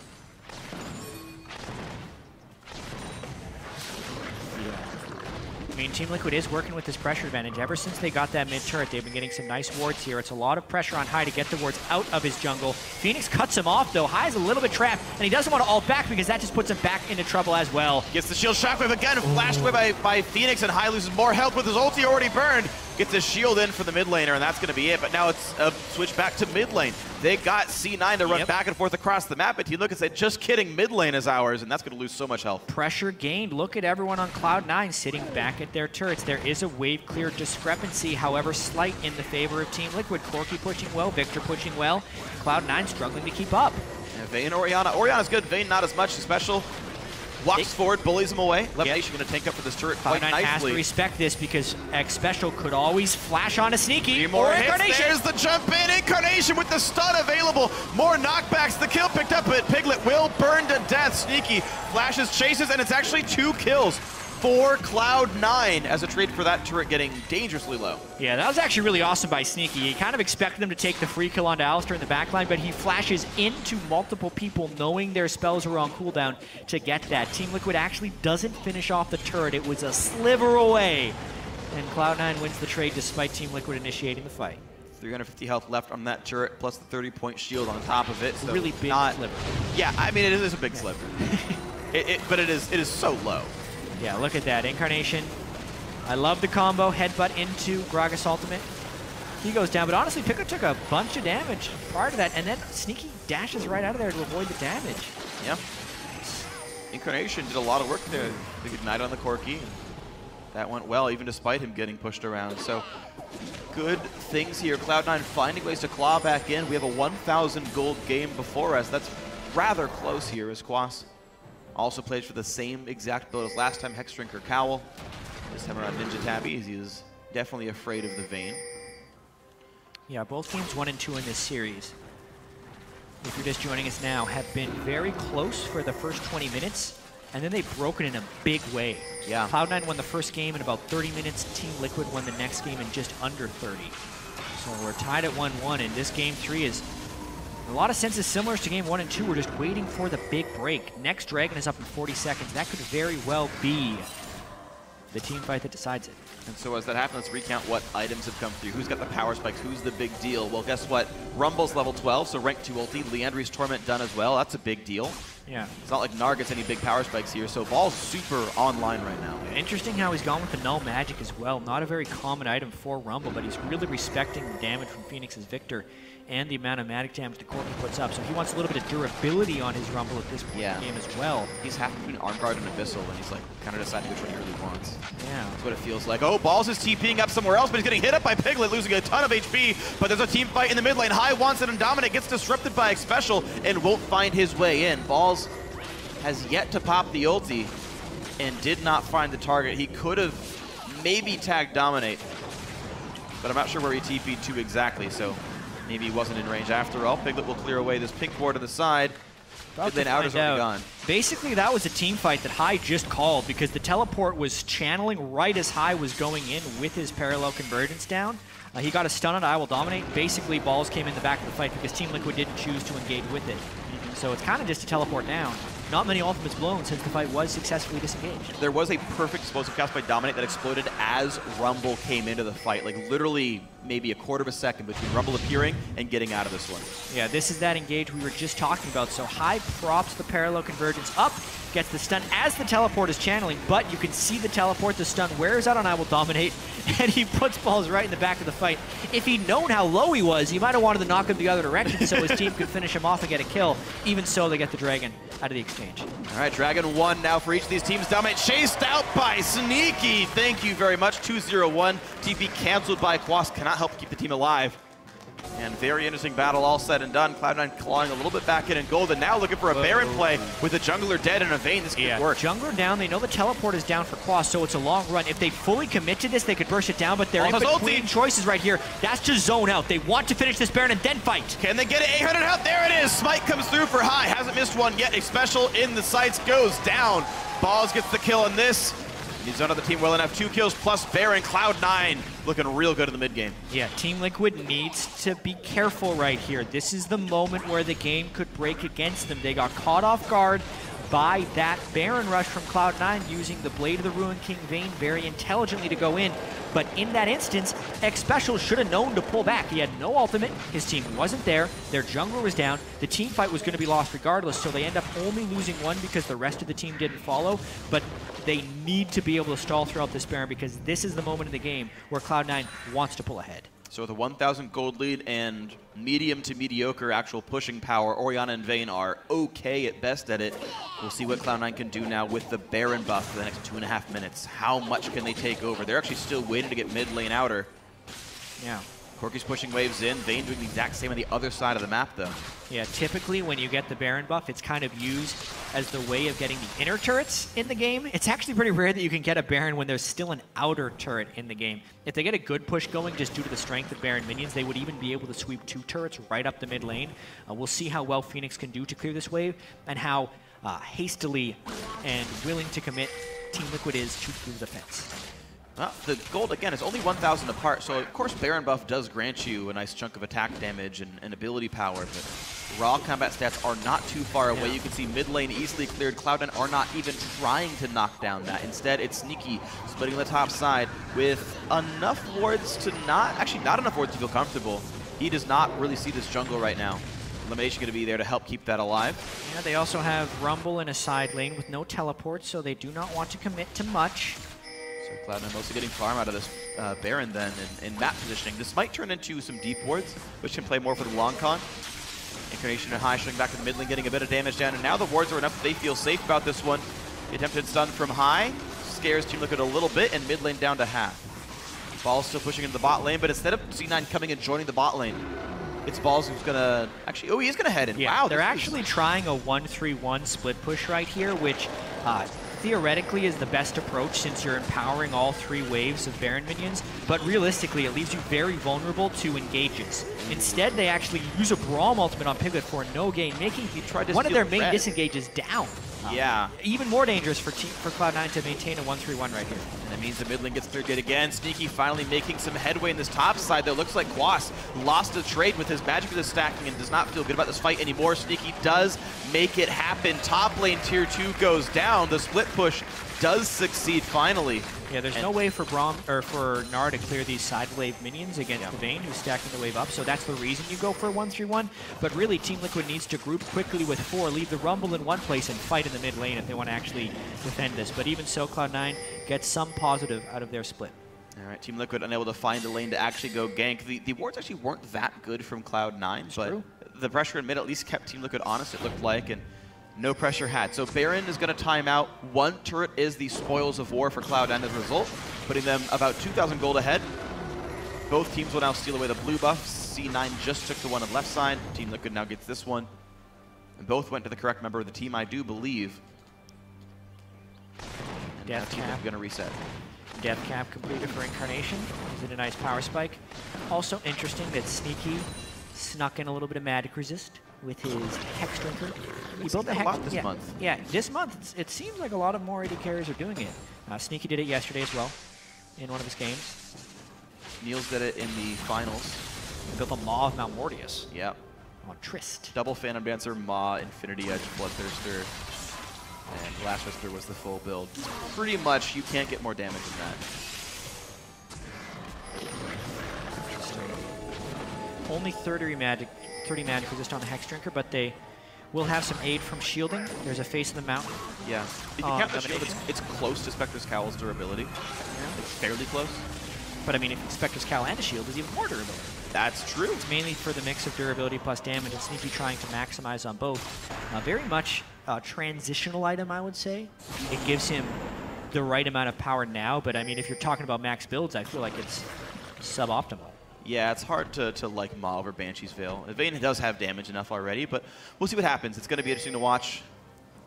Speaker 2: I mean, Team Liquid is working with this pressure advantage. Ever since they got that mid turret, they've been getting some nice wards here. It's a lot of pressure on High to get the wards out of his jungle. Phoenix cuts him off, though. High's a little bit trapped, and he doesn't want to ult back because that just puts him back into trouble as well.
Speaker 1: Gets the shield shockwave again, flashed away by Phoenix, and High loses more health with his ulti already burned. Gets his shield in for the mid laner, and that's going to be it. But now it's a switch back to mid lane. They got C9 to run back and forth across the map, but Team Liquid said, just kidding, mid lane is ours, and that's going to lose so much health.
Speaker 2: Pressure gained. Look at everyone on Cloud9 sitting back at their turrets. There is a wave clear discrepancy, however slight, in the favor of Team Liquid. Corki pushing well, Victor pushing well. Cloud9 struggling to keep up.
Speaker 1: Yeah, Vayne, Orianna. Orianna's good, Vayne not as much. Special Walks forward, bullies him away. Levitation going to tank up for this turret quite
Speaker 2: Cloud9 has to
Speaker 1: nicely.
Speaker 2: respect this because X Special could always flash on a Sneaky
Speaker 1: More
Speaker 2: or
Speaker 1: hits.
Speaker 2: Incarnation.
Speaker 1: There's the jump in. Incarnation with the stun available. More knockbacks. The kill picked up, but Piglet will burn to death. Sneaky flashes, chases, and it's actually 2 kills for Cloud9 as a trade for that turret getting dangerously low.
Speaker 2: Yeah, that was actually really awesome by Sneaky. He kind of expected him to take the free kill onto Alistar in the backline, but he flashes into multiple people knowing their spells were on cooldown to get that. Team Liquid actually doesn't finish off the turret. It was a sliver away. And Cloud9 wins the trade despite Team Liquid initiating the fight.
Speaker 1: 350 health left on that turret, plus the 30-point shield on top of it. So
Speaker 2: really big sliver.
Speaker 1: Yeah, I mean, it is a big sliver. But it is so low.
Speaker 2: Yeah, look at that. Incarnation. I love the combo. Headbutt into Gragas ultimate. He goes down, but honestly, Piglet took a bunch of damage prior to that, and then Sneaky dashes right out of there to avoid the damage.
Speaker 1: Yeah. Incarnation did a lot of work there. Big ignite on the Corki. That went well, even despite him getting pushed around. So, good things here. Cloud9 finding ways to claw back in. We have a 1,000 gold game before us. That's rather close here as Quas also plays for the same exact build as last time, Hex Drinker Cowl. This time around Ninja Tabby, as he is definitely afraid of the Vayne.
Speaker 2: Yeah, both games 1 and 2 in this series, if you're just joining us now, have been very close for the first 20 minutes, and then they've broken in a big way.
Speaker 1: Yeah.
Speaker 2: Cloud9 won the first game in about 30 minutes. Team Liquid won the next game in just under 30. So we're tied at 1-1, and this game 3 is, in a lot of senses, similar to game 1 and 2. We're just waiting for the big break. Next Dragon is up in 40 seconds. That could very well be the team fight that decides it.
Speaker 1: And so as that happens, let's recount what items have come through. Who's got the power spikes? Who's the big deal? Well, guess what? Rumble's level 12, so rank 2 ulti. Leandri's Torment done as well. That's a big deal.
Speaker 2: Yeah.
Speaker 1: It's not like Gnar gets any big power spikes here, so Ball's super online right now.
Speaker 2: Interesting how he's gone with the Null Magic as well. Not a very common item for Rumble, but he's really respecting the damage from Phoenix's Victor and the amount of magic damage the Corki puts up. So he wants a little bit of durability on his Rumble at this point in the game as well.
Speaker 1: He's half between Arm Guard and Abyssal, and he's like kind of deciding which one he really wants.
Speaker 2: Yeah.
Speaker 1: That's what it feels like. Oh, Balls is TPing up somewhere else, but he's getting hit up by Piglet, losing a ton of HP. But there's a team fight in the mid lane. High wants it, and Dominic gets disrupted by X Special and won't find his way in. Balls has yet to pop the ulti and did not find the target. He could have maybe tagged Dominate, but I'm not sure where he TP'd to exactly, so maybe he wasn't in range after all. Piglet will clear away this pink ward on the side. Mid lane out is already gone.
Speaker 2: Basically, that was a team fight that High just called because the teleport was channeling right as High was going in with his parallel convergence down. He got a stun on I Will Dominate. Basically, Balls came in the back of the fight because Team Liquid didn't choose to engage with it. So it's kind of just a teleport down. Not many ultimates blown since the fight was successfully disengaged.
Speaker 1: There was a perfect explosive cast by Dominate that exploded as Rumble came into the fight. Like literally maybe a quarter of a second between Rumble appearing and getting out of this one.
Speaker 2: Yeah, this is that engage we were just talking about. So High props the parallel convergence up, gets the stun as the teleport is channeling, but you can see the teleport, the stun wears out on I Will Dominate, and he puts Balls right in the back of the fight. If he'd known how low he was, he might have wanted to knock him the other direction so his team could finish him off and get a kill. Even so, they get the Dragon out of the exchange.
Speaker 1: All right, Dragon 1 now for each of these teams. Dominate chased out by Sneaky. Thank you very much. 2-0-1. TP canceled by Quas. Cannot help keep the team alive. And very interesting battle all said and done. Cloud9 clawing a little bit back in gold, and now looking for a Baron play with a jungler dead and a Vayne. This could work.
Speaker 2: Jungler down. They know the teleport is down for Quas, so it's a long run. If they fully commit to this, they could burst it down, but they're in between choices right here. That's to zone out. They want to finish this Baron and then fight.
Speaker 1: Can they get it? 800 health. There it is. Smite comes through for High. Hasn't missed one yet. A special in the sights goes down. Balls gets the kill on this. He's done on the team well enough. 2 kills plus Baron. Cloud9 looking real good in the mid game.
Speaker 2: Yeah, Team Liquid needs to be careful right here. This is the moment where the game could break against them. They got caught off guard by that Baron rush from Cloud9 using the Blade of the Ruined King Vayne very intelligently to go in. But in that instance, X Special should have known to pull back. He had no ultimate. His team wasn't there. Their jungler was down. The team fight was going to be lost regardless, so they end up only losing one because the rest of the team didn't follow. But they need to be able to stall throughout this Baron because this is the moment in the game where Cloud9 wants to pull ahead.
Speaker 1: So with a 1,000 gold lead and medium to mediocre actual pushing power, Orianna and Vayne are okay at best at it. We'll see what Cloud9 can do now with the Baron buff for the next 2.5 minutes. How much can they take over? They're actually still waiting to get mid lane outer.
Speaker 2: Yeah.
Speaker 1: Corki's pushing waves in. Vayne doing the exact same on the other side of the map, though.
Speaker 2: Yeah, typically when you get the Baron buff, it's kind of used as the way of getting the inner turrets in the game. It's actually pretty rare that you can get a Baron when there's still an outer turret in the game. If they get a good push going just due to the strength of Baron minions, they would even be able to sweep 2 turrets right up the mid lane. We'll see how well Phoenix can do to clear this wave and how hastily and willing to commit Team Liquid is to clear the fence.
Speaker 1: Well, the gold, again, is only 1,000 apart, so of course Baron buff does grant you a nice chunk of attack damage and ability power, but raw combat stats are not too far away. You can see mid lane easily cleared. Cloud9 are not even trying to knock down that. Instead, it's Sneaky splitting the top side with enough wards to not enough wards to feel comfortable. He does not really see this jungle right now. Elimination going to be there to help keep that alive. Yeah,
Speaker 2: they also have Rumble in a side lane with no teleport, so they do not want to commit to much.
Speaker 1: So Cloud9 mostly getting farm out of this Baron then in map positioning. This might turn into some deep wards, which can play more for the long con. Incarnation and High showing back to the mid lane, getting a bit of damage down, and now the wards are enough that they feel safe about this one. The attempted stun from High scares Team Liquid a little bit, and mid lane down to half. Ball's still pushing into the bot lane, but instead of Z9 coming and joining the bot lane, it's Balls who's gonna actually, he is gonna head in.
Speaker 2: Yeah, wow, they're actually trying a 1-3-1 split push right here, which theoretically is the best approach since you're empowering all 3 waves of Baron minions, but realistically it leaves you very vulnerable to engages. Instead, they actually use a Braum ultimate on Piglet for no gain, making one of their main disengages down.
Speaker 1: Yeah.
Speaker 2: Even more dangerous for Cloud9 to maintain a 1-3-1 right here.
Speaker 1: And that means the mid lane gets cleared yet again. Sneaky finally making some headway in this top side, though. Looks like Quas lost a trade with his magic resist stacking and does not feel good about this fight anymore. Sneaky does make it happen. Top lane tier 2 goes down. The split push does succeed finally.
Speaker 2: Yeah, there's no way for Gnar to clear these side wave minions against the Vayne, who's stacking the wave up, so that's the reason you go for a 1-3-1. But really, Team Liquid needs to group quickly with 4, leave the Rumble in one place, and fight in the mid lane if they want to actually defend this. But even so, Cloud9 gets some positive out of their split.
Speaker 1: All right, Team Liquid unable to find a lane to actually go gank. The wards actually weren't that good from Cloud9, but the pressure in mid at least kept Team Liquid honest, it looked like, and no pressure had. So Baron is going to time out. 1 turret is the spoils of war for Cloud9 as a result, putting them about 2,000 gold ahead. Both teams will now steal away the blue buff. C9 just took the one on the left side. Team Liquid now gets this one. And both went to the correct member of the team, I do believe. And
Speaker 2: Death
Speaker 1: Team Liquid going to reset.
Speaker 2: Death cap completed for Incarnation. Is it a nice power spike? Also interesting that Sneaky snuck in a little bit of magic resist with his Hex Drinker. He built the Hex
Speaker 1: this month.
Speaker 2: Yeah, this month it seems like a lot of more AD carriers are doing it. Sneaky did it yesterday as well in one of his games.
Speaker 1: Niels did it in the finals.
Speaker 2: He built a Maw of Mount Mortius.
Speaker 1: Yep.
Speaker 2: On Trist.
Speaker 1: Double Phantom Dancer, Maw, Infinity Edge, Bloodthirster, and Last Whisper was the full build. Pretty much, you can't get more damage than that.
Speaker 2: Only 30 magic resist on the Hex Drinker, but they will have some aid from shielding. There's a face in the mountain.
Speaker 1: Yeah. If you count the shield, it's close to Spectre's Cowl's durability. Yeah. It's fairly close.
Speaker 2: But I mean, if Spectre's Cowl and a shield is even more durability.
Speaker 1: That's true.
Speaker 2: It's mainly for the mix of durability plus damage, and Sneaky trying to maximize on both. Very much a transitional item, I would say. It gives him the right amount of power now, but I mean, if you're talking about max builds, I feel like it's suboptimal.
Speaker 1: Yeah, it's hard to like Maw over Banshee's Veil. Vayne does have damage enough already, but we'll see what happens. It's going to be interesting to watch.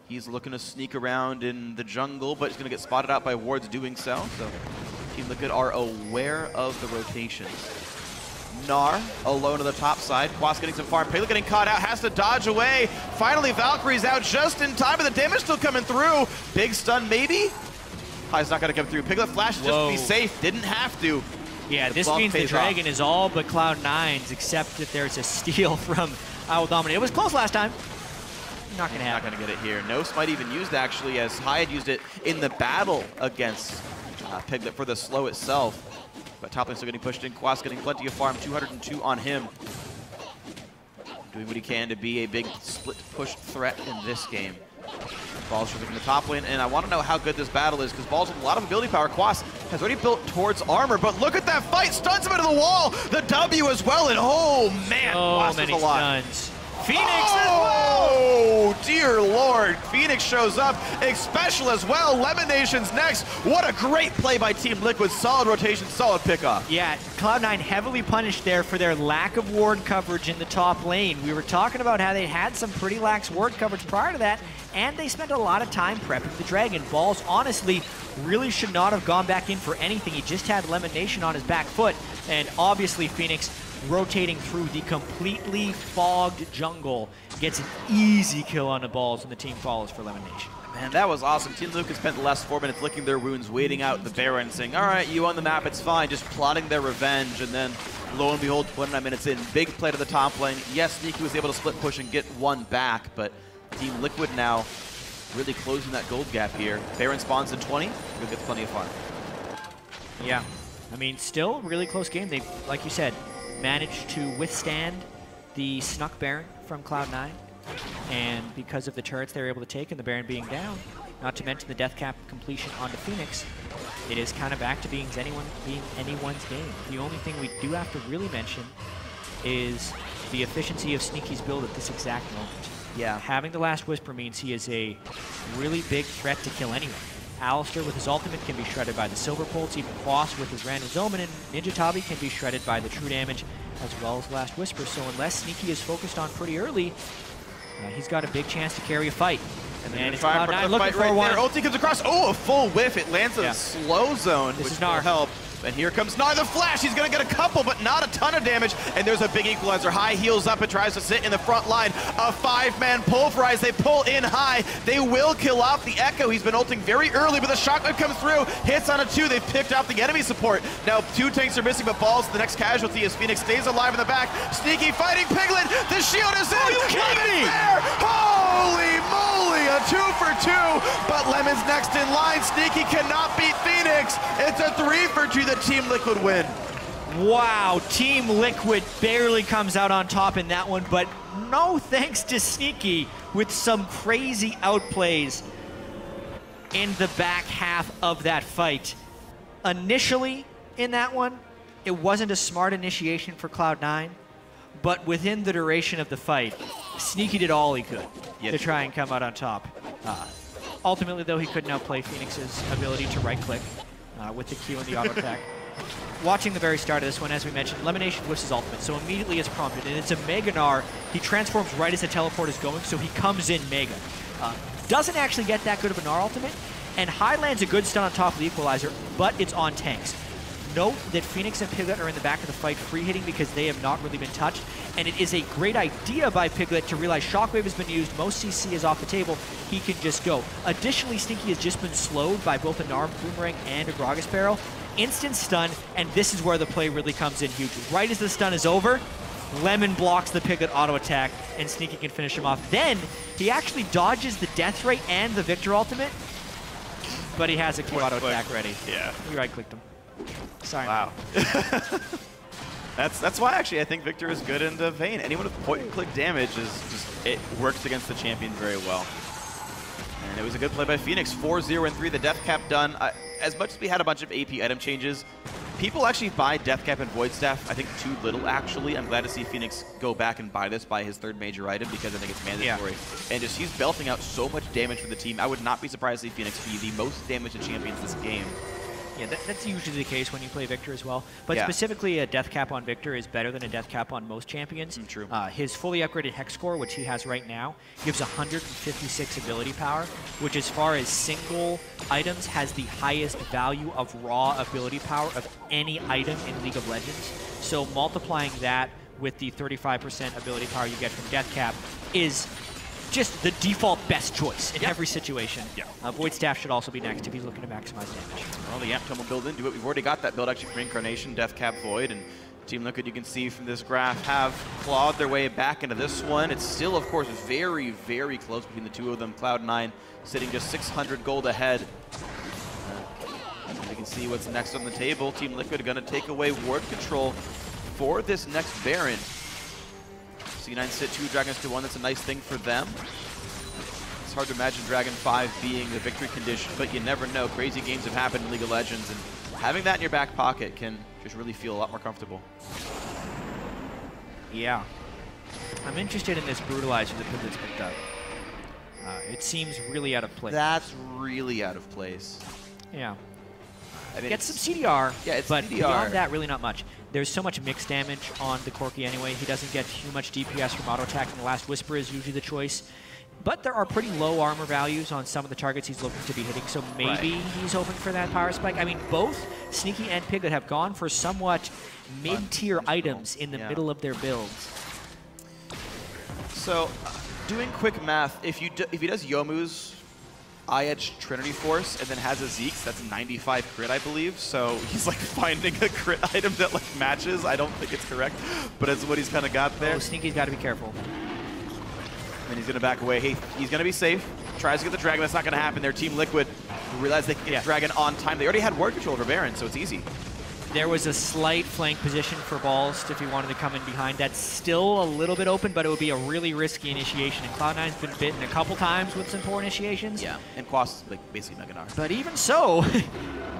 Speaker 1: He's looking to sneak around in the jungle, but he's going to get spotted out by wards doing so. So Team Liquid are aware of the rotations. Gnar alone on the top side. Quas getting some farm. Piglet getting caught out, has to dodge away. Finally, Valkyrie's out just in time, but the damage still coming through. Big stun maybe? High's not going to come through. Piglet flashed just to be safe. Didn't have to.
Speaker 2: Yeah, this means the dragon is all but Cloud9's, except that there's a steal from Owl Dominate. It was close last time. Not going to happen.
Speaker 1: Not going to get it here. No smite even used, actually, as High had used it in the battle against Piglet for the slow itself. But top lane still getting pushed in. Quas getting plenty of farm. 202 on him. Doing what he can to be a big split push threat in this game. Balls in the top lane, and I want to know how good this battle is, because Balls with a lot of ability power. Quas has already built towards armor, but look at that fight! Stuns him into the wall! The W as well, and oh man,
Speaker 2: oh,
Speaker 1: Quas
Speaker 2: many
Speaker 1: a lot.
Speaker 2: stuns. Phoenix as well!
Speaker 1: dear Lord. Phoenix shows up. Special as well. Lemon Nation's next. What a great play by Team Liquid. Solid rotation, solid pickoff.
Speaker 2: Yeah, Cloud9 heavily punished there for their lack of ward coverage in the top lane. We were talking about how they had some pretty lax ward coverage prior to that, and they spent a lot of time prepping the Dragon. Balls, honestly, really should not have gone back in for anything. He just had Lemon Nation on his back foot, and obviously Phoenix rotating through the completely fogged jungle gets an easy kill on the balls, and the team follows for Lemon Nation.
Speaker 1: Man, that was awesome. Team Liquid spent the last 4 minutes licking their wounds, waiting out the Baron, saying, all right, you own the map, it's fine, just plotting their revenge, and then lo and behold, 29 minutes in, big play to the top lane. Yes, Sneaky was able to split push and get one back, but Team Liquid now really closing that gold gap here. Baron spawns in 20, we'll get plenty of fun.
Speaker 2: Yeah, I mean, still really close game. They, like you said, managed to withstand the snuck Baron from Cloud9, and because of the turrets they were able to take and the Baron being down, not to mention the death cap completion onto Phoenix, it is kind of back to being anyone's game. The only thing we do have to really mention is the efficiency of Sneaky's build at this exact moment.
Speaker 1: Yeah.
Speaker 2: Having the Last Whisper means he is a really big threat to kill anyone. Alistair with his ultimate can be shredded by the Silver Pulse, even Quas with his Random Omen, and Ninja Tabi can be shredded by the True Damage as well as Last Whisper. So unless Sneaky is focused on pretty early, he's got a big chance to carry a fight. And it's Cloud9 looking for one.
Speaker 1: Ulti comes across. Oh, a full whiff. It lands a slow zone, which will help. And here comes Gnar the Flash. He's going to get a couple, but not a ton of damage. And there's a big equalizer. High heals up and tries to sit in the front line. A 5-man pulverize. They pull in high. They will kill off the Echo. He's been ulting very early, but the shotgun comes through. Hits on a 2. They've picked off the enemy support. Now 2 tanks are missing, but Balls the next casualty as Phoenix stays alive in the back. Sneaky fighting Piglet. The shield is in.
Speaker 2: Are you kidding me?
Speaker 1: Holy moly, a 2 for 2. But Lemon's next in line. Sneaky cannot beat Phoenix. It's a 3 for 2. The Team Liquid win.
Speaker 2: Wow, Team Liquid barely comes out on top in that one, but no thanks to Sneaky with some crazy outplays in the back half of that fight. Initially in that one, it wasn't a smart initiation for Cloud9, but within the duration of the fight, Sneaky did all he could to try and come out on top. Ultimately, though, he couldn't outplay Phoenix's ability to right-click with the Q and the auto attack. Watching the very start of this one, as we mentioned, Lemon Nation whiffs his ultimate, so immediately it's prompted, and it's a Mega Gnar. He transforms right as the teleport is going, so he comes in Mega. Doesn't actually get that good of a Gnar ultimate, and High lands a good stun on top of the equalizer, but it's on tanks. Note that Phoenix and Piglet are in the back of the fight free hitting because they have not really been touched, and it is a great idea by Piglet to realize Shockwave has been used, most CC is off the table, he can just go. Additionally, Sneaky has just been slowed by both a Gnar Boomerang and a Gragas Barrel. Instant stun, and this is where the play really comes in huge. Right as the stun is over, Lemon blocks the Piglet auto attack, and Sneaky can finish him off. Then, he actually dodges the Death Ray and the Victor ultimate, but he has a Q auto attack ready.
Speaker 1: Yeah.
Speaker 2: We right-clicked him. Sorry.
Speaker 1: Wow. That's why actually I think Victor is good into Vayne. Anyone with point-and-click damage is just, it works against the champion very well. And it was a good play by Phoenix. 4-0 and 3, the death cap done. As much as we had a bunch of AP item changes, people actually buy death cap and void staff, I think too little actually. I'm glad to see Phoenix go back and buy this, buy his 3rd major item because I think it's mandatory. Yeah. And just he's belting out so much damage for the team. I would not be surprised to see Phoenix be the most damaged champions this game.
Speaker 2: Yeah, that's usually the case when you play Victor as well. But specifically, a death cap on Victor is better than a death cap on most champions.
Speaker 1: True.
Speaker 2: His fully upgraded Hex score, which he has right now, gives 156 ability power, which as far as single items has the highest value of raw ability power of any item in League of Legends. So multiplying that with the 35% ability power you get from death cap is just the default best choice in every situation. Void Staff should also be next if he's looking to maximize damage.
Speaker 1: Well, the Yamp Tome will build into it. We've already got that build actually for Incarnation, Death Cap, Void, and Team Liquid, you can see from this graph, have clawed their way back into this one. It's still, of course, very, very close between the two of them. Cloud9 sitting just 600 gold ahead. You can see what's next on the table. Team Liquid are going to take away ward control for this next Baron. C9 sit 2 dragons to 1. That's a nice thing for them. It's hard to imagine Dragon 5 being the victory condition, but you never know. Crazy games have happened in League of Legends, and having that in your back pocket can just really feel a lot more comfortable.
Speaker 2: Yeah. I'm interested in this Brutalizer that Piglet's picked up. It seems really out of place.
Speaker 1: That's really out of place.
Speaker 2: Yeah.
Speaker 1: I mean,
Speaker 2: Gets some CDR,
Speaker 1: yeah, it's
Speaker 2: but
Speaker 1: CDR.
Speaker 2: beyond that, really not much. There's so much mixed damage on the Corki anyway. He doesn't get too much DPS from auto attack, and the Last Whisper is usually the choice. But there are pretty low armor values on some of the targets he's looking to be hitting, so maybe he's hoping for that power spike. I mean, both Sneaky and Piglet have gone for somewhat mid-tier items in the middle of their builds.
Speaker 1: So, doing quick math, if he does Yomu's I-Edge Trinity Force and then has a Zeke's, that's 95 crit, I believe. So he's like finding a crit item that like matches. I don't think it's correct, but it's what he's kind of got there.
Speaker 2: Oh, Sneaky's got to be careful.
Speaker 1: And he's going to back away. Hey, he's going to be safe. Tries to get the Dragon. That's not going to happen. Their Team Liquid realized they can get Dragon on time. They already had ward control over Baron, so it's easy.
Speaker 2: There was a slight flank position for Balls if he wanted to come in behind. That's still a little bit open, but it would be a really risky initiation. And Cloud9's been bitten a couple times with some poor initiations.
Speaker 1: Yeah, and Quas is like basically Mega Gnar.
Speaker 2: But even so,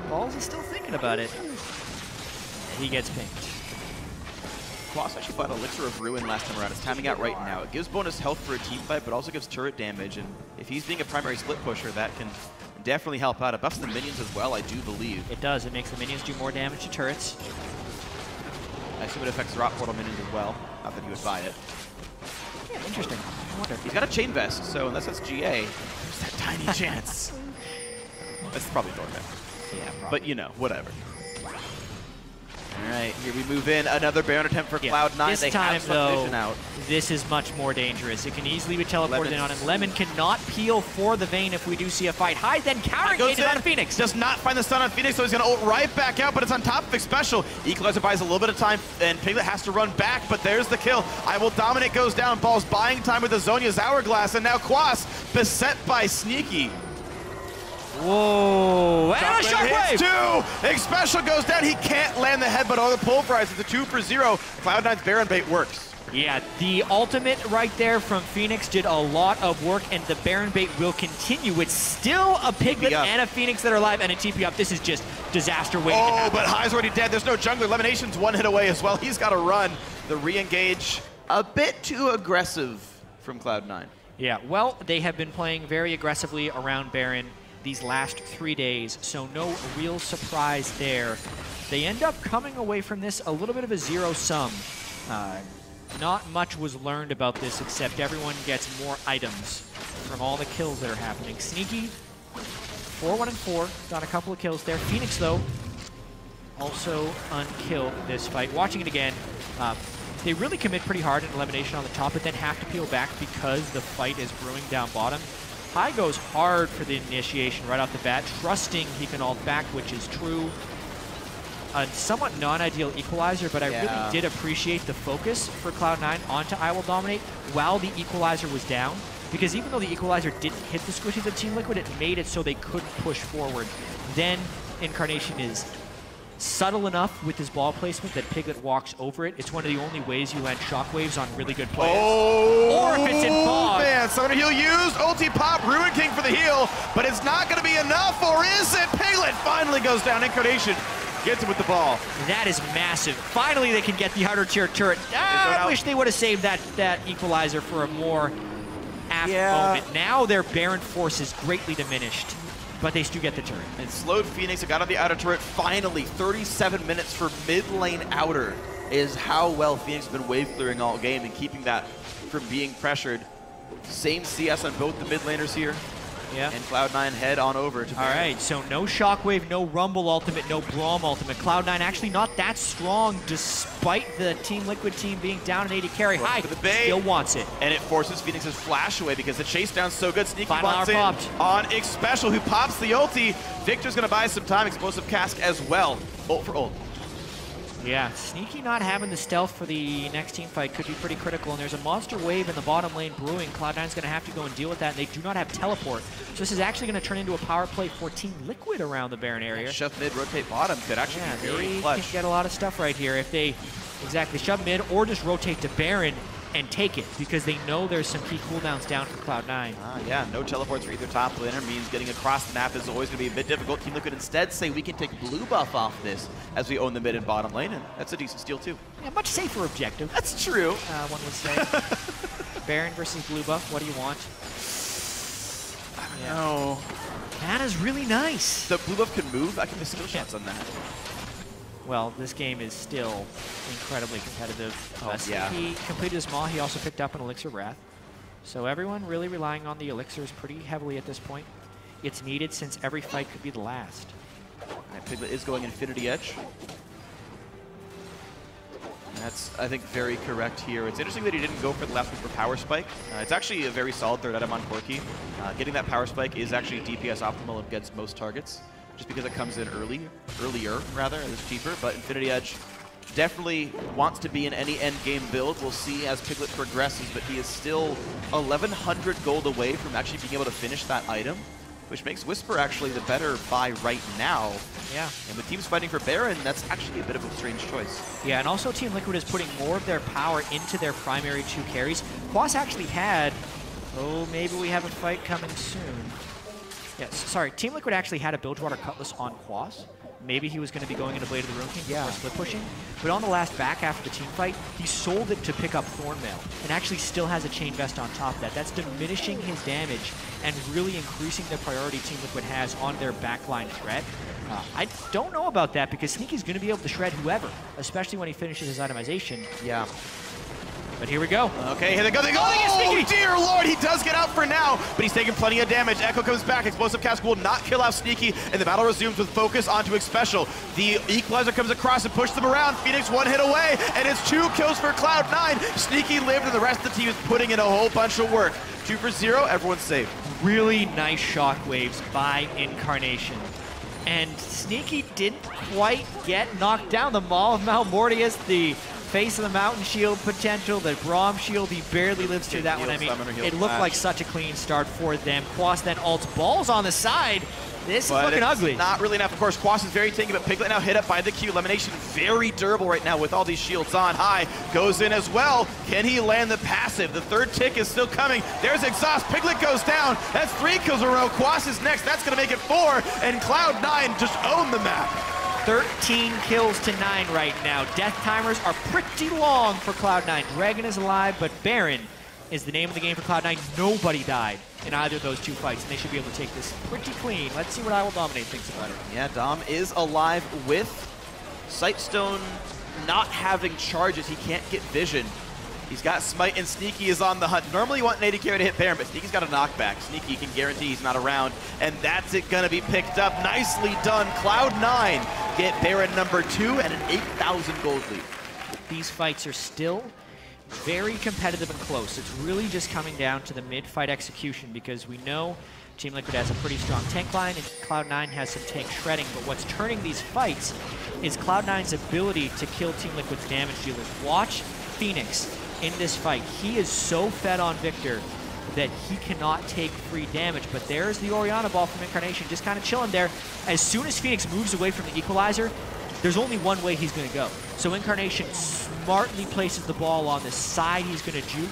Speaker 2: Balls is still thinking about it. He gets pinked.
Speaker 1: Quas actually bought Elixir of Ruin last time around. It's timing out right now. It gives bonus health for a team fight, but also gives turret damage. And if he's being a primary split pusher, that can definitely help out. It buffs the minions as well, I do believe.
Speaker 2: It does. It makes the minions do more damage to turrets.
Speaker 1: I assume it affects Rot Portal minions as well. Not that he would buy it.
Speaker 2: Yeah, interesting. I wonder.
Speaker 1: He's got a Chain Vest, so unless that's GA, there's that tiny chance. That's probably Dormant.
Speaker 2: Yeah, probably.
Speaker 1: But, you know, whatever. All right, here we move in. Another Baron attempt for Cloud9.
Speaker 2: This
Speaker 1: they
Speaker 2: time,
Speaker 1: have some
Speaker 2: though,
Speaker 1: vision out.
Speaker 2: this is much more dangerous. It can easily be teleported in on him. Lemon cannot peel for the Vayne if we do see a fight. Hyde then countering it on Phoenix.
Speaker 1: Does not find the stun on Phoenix, so he's going to ult right back out, but it's on top of Vic Special. Equalizer buys a little bit of time, and Piglet has to run back, but there's the kill. I Will Dominate goes down. Ball's buying time with the Zhonya's Hourglass, and now Quas beset by Sneaky.
Speaker 2: Whoa, and a shockwave!
Speaker 1: Hits two! Vic Special goes down. He can't land the headbutt on the pulverize. It's a 2 for 0. Cloud9's Baron bait works.
Speaker 2: Yeah, the ultimate right there from Phoenix did a lot of work, and the Baron bait will continue. It's still a Piglet and a Phoenix that are alive, and a TP up. This is just disaster waiting to happen.
Speaker 1: But High's already dead. There's no jungler. Elimination's one hit away as well. He's got to run. The re-engage, a bit too aggressive from Cloud9.
Speaker 2: Yeah, well, they have been playing very aggressively around Baron these last 3 days, so no real surprise there. They end up coming away from this a little bit of a zero-sum. Not much was learned about this, except everyone gets more items from all the kills that are happening. Sneaky, 4-1-4, got a couple of kills there. Phoenix, though, also unkilled this fight. Watching it again, they really commit pretty hard in elimination on the top, but then have to peel back because the fight is brewing down bottom. High goes hard for the initiation right off the bat, trusting he can ult back, which is true. A somewhat non-ideal equalizer, but I really did appreciate the focus for Cloud9 onto I Will Dominate while the equalizer was down, because even though the equalizer didn't hit the squishies of Team Liquid, it made it so they couldn't push forward. Then Incarnation is subtle enough with his ball placement that Piglet walks over it. It's one of the only ways you land shockwaves on really good players. Or if it's in fog.
Speaker 1: Man, Summoner Heal used, ulti pop, Ruin King for the heal, but it's not going to be enough, or is it? Piglet finally goes down. Incarnation gets him with the ball.
Speaker 2: That is massive. Finally, they can get the outer tier turret. I wish they would have saved that equalizer for a more apt moment. Now their Baron force is greatly diminished, but they still get the turret.
Speaker 1: And slowed Phoenix. It got on the outer turret. Finally, 37 minutes for mid lane outer is how well Phoenix has been wave clearing all game and keeping that from being pressured. Same CS on both the mid laners here.
Speaker 2: Yeah.
Speaker 1: And Cloud9 head on over to Baron.
Speaker 2: All right, so no Shockwave, no Rumble ultimate, no Braum ultimate. Cloud9 actually not that strong despite the Team Liquid team being down an 80 carry. High still wants it.
Speaker 1: And it forces Phoenix's flash away because the chase down's so good. Sneaky
Speaker 2: Final
Speaker 1: wants
Speaker 2: hour
Speaker 1: in
Speaker 2: popped
Speaker 1: on X Special, who pops the ulti. Victor's going to buy some time. Explosive Cask as well. Ult for ult.
Speaker 2: Yeah, Sneaky not having the stealth for the next team fight could be pretty critical, and there's a monster wave in the bottom lane brewing. Cloud9's going to have to go and deal with that, and they do not have teleport. So this is actually going to turn into a power play for Team Liquid around the Baron area.
Speaker 1: Shove mid, rotate bottom could actually be very clutch.
Speaker 2: They can get a lot of stuff right here if they shove mid or just rotate to Baron and take it, because they know there's some key cooldowns down for Cloud9.
Speaker 1: Yeah, no teleports for either top laner means getting across the map is always going to be a bit difficult. Team Liquid instead say we can take blue buff off this as we own the mid and bottom lane, and that's a decent steal too.
Speaker 2: Yeah, much safer objective.
Speaker 1: That's true.
Speaker 2: One would say. Baron versus blue buff, what do you want? Yeah.
Speaker 1: Oh.
Speaker 2: Canada's really nice.
Speaker 1: The blue buff can move. I can miss skill shots on that.
Speaker 2: Well, this game is still incredibly competitive.
Speaker 1: Yeah.
Speaker 2: He completed his maul. He also picked up an Elixir Wrath. So everyone really relying on the elixirs pretty heavily at this point. It's needed since every fight could be the last.
Speaker 1: Right, Piglet is going Infinity Edge. That's, I think, very correct here. It's interesting that he didn't go for the last one for Power Spike. It's actually a very solid third item on Corki. Getting that Power Spike is actually DPS optimal against most targets, just because it comes in earlier, it's cheaper. But Infinity Edge definitely wants to be in any end game build. We'll see as Piglet progresses, but he is still 1,100 gold away from actually being able to finish that item, which makes Whisper actually the better buy right now.
Speaker 2: Yeah.
Speaker 1: And with teams fighting for Baron, that's actually a bit of a strange choice.
Speaker 2: Yeah, and also Team Liquid is putting more of their power into their primary 2 carries. Quas actually had, maybe we have a fight coming soon. Yes, sorry, Team Liquid actually had a Bilgewater Cutlass on Quas. Maybe he was going to be going into Blade of the Ruin King before split pushing. But on the last back after the team fight, he sold it to pick up Thornmail and actually still has a Chain Vest on top of that. That's diminishing his damage and really increasing the priority Team Liquid has on their backline shred. I don't know about that because Sneaky's going to be able to shred whoever, especially when he finishes his itemization.
Speaker 1: Yeah.
Speaker 2: But here we go.
Speaker 1: Okay, here they go. Oh, dear Lord, he does get out for now, but he's taking plenty of damage. Echo comes back. Explosive Cask will not kill out Sneaky, and the battle resumes with focus onto Xpecial. The Equalizer comes across and pushes them around. Phoenix 1 hit away, and it's 2 kills for Cloud9. Sneaky lived, and the rest of the team is putting in a whole bunch of work. 2 for 0, everyone's safe.
Speaker 2: Really nice shockwaves by Incarnation. And Sneaky didn't quite get knocked down. The Maul of Malmortius, the Face of the Mountain Shield potential, the Braum Shield, he barely lives through that one. I mean, it looked like such a clean start for them. Quas then ults balls on the side. This is looking ugly.
Speaker 1: Not really enough. Of course, Quas is very tanky, but Piglet now hit up by the Q. Elimination very durable right now with all these shields on high. Goes in as well. Can he land the passive? The third tick is still coming. There's Exhaust. Piglet goes down. That's 3 kills in a row. Quas is next. That's going to make it 4. And Cloud9 just own the map.
Speaker 2: 13 kills to 9 right now. Death timers are pretty long for Cloud9. Dragon is alive, but Baron is the name of the game for Cloud9. Nobody died in either of those 2 fights, and they should be able to take this pretty clean. Let's see what I Will Dominate thinks about it.
Speaker 1: Yeah, Dom is alive with Sightstone not having charges. He can't get vision. He's got Smite, and Sneaky is on the hunt. Normally you want an AD carry to hit Baron, but Sneaky's got a knockback. Sneaky can guarantee he's not around, and that's it gonna be picked up. Nicely done. Cloud9 get Baron number 2 and an 8,000 gold lead.
Speaker 2: These fights are still very competitive and close. It's really just coming down to the mid-fight execution because we know Team Liquid has a pretty strong tank line and Cloud9 has some tank shredding, but what's turning these fights is Cloud9's ability to kill Team Liquid's damage dealers. Watch Phoenix in this fight. He is so fed on Victor that he cannot take free damage, but there's the Orianna ball from Incarnation just kind of chilling there. As soon as Phoenix moves away from the Equalizer, there's only one way he's going to go. So Incarnation smartly places the ball on the side he's going to juke,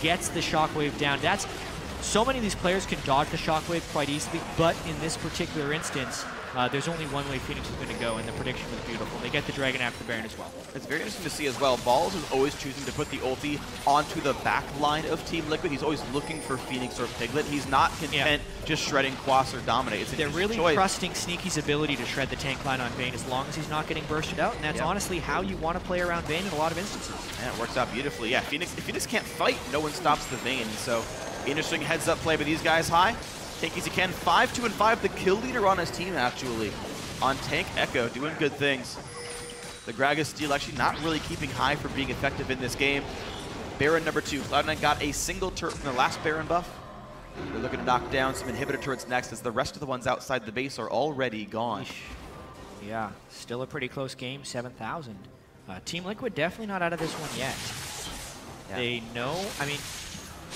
Speaker 2: gets the shockwave down. That's so many of these players can dodge the shockwave quite easily, but in this particular instance, there's only one way Phoenix is going to go, and the prediction was beautiful. They get the Dragon after the Baron as well. It's
Speaker 1: very interesting to see as well. Balls is always choosing to put the ulti onto the back line of Team Liquid. He's always looking for Phoenix or Piglet. He's not content just shredding Quas or Dominate. They're
Speaker 2: really
Speaker 1: choice.
Speaker 2: trusting Sneaky's ability to shred the tank line on Vayne as long as he's not getting bursted out, and that's honestly how you want to play around Vayne in a lot of instances.
Speaker 1: Yeah, it works out beautifully. Yeah, if Phoenix can't fight, no one stops the Vayne. So interesting heads-up play by these guys high. Take as he can. 5-2 and 5, the kill leader on his team actually. On tank, Echo doing good things. The Gragas Steel actually not really keeping high for being effective in this game. Baron number 2. Cloud9 got a single turret from their last Baron buff. They're looking to knock down some inhibitor turrets next as the rest of the ones outside the base are already gone.
Speaker 2: Yeah, still a pretty close game, 7,000. Team Liquid definitely not out of this one yet. Yeah. They know, I mean,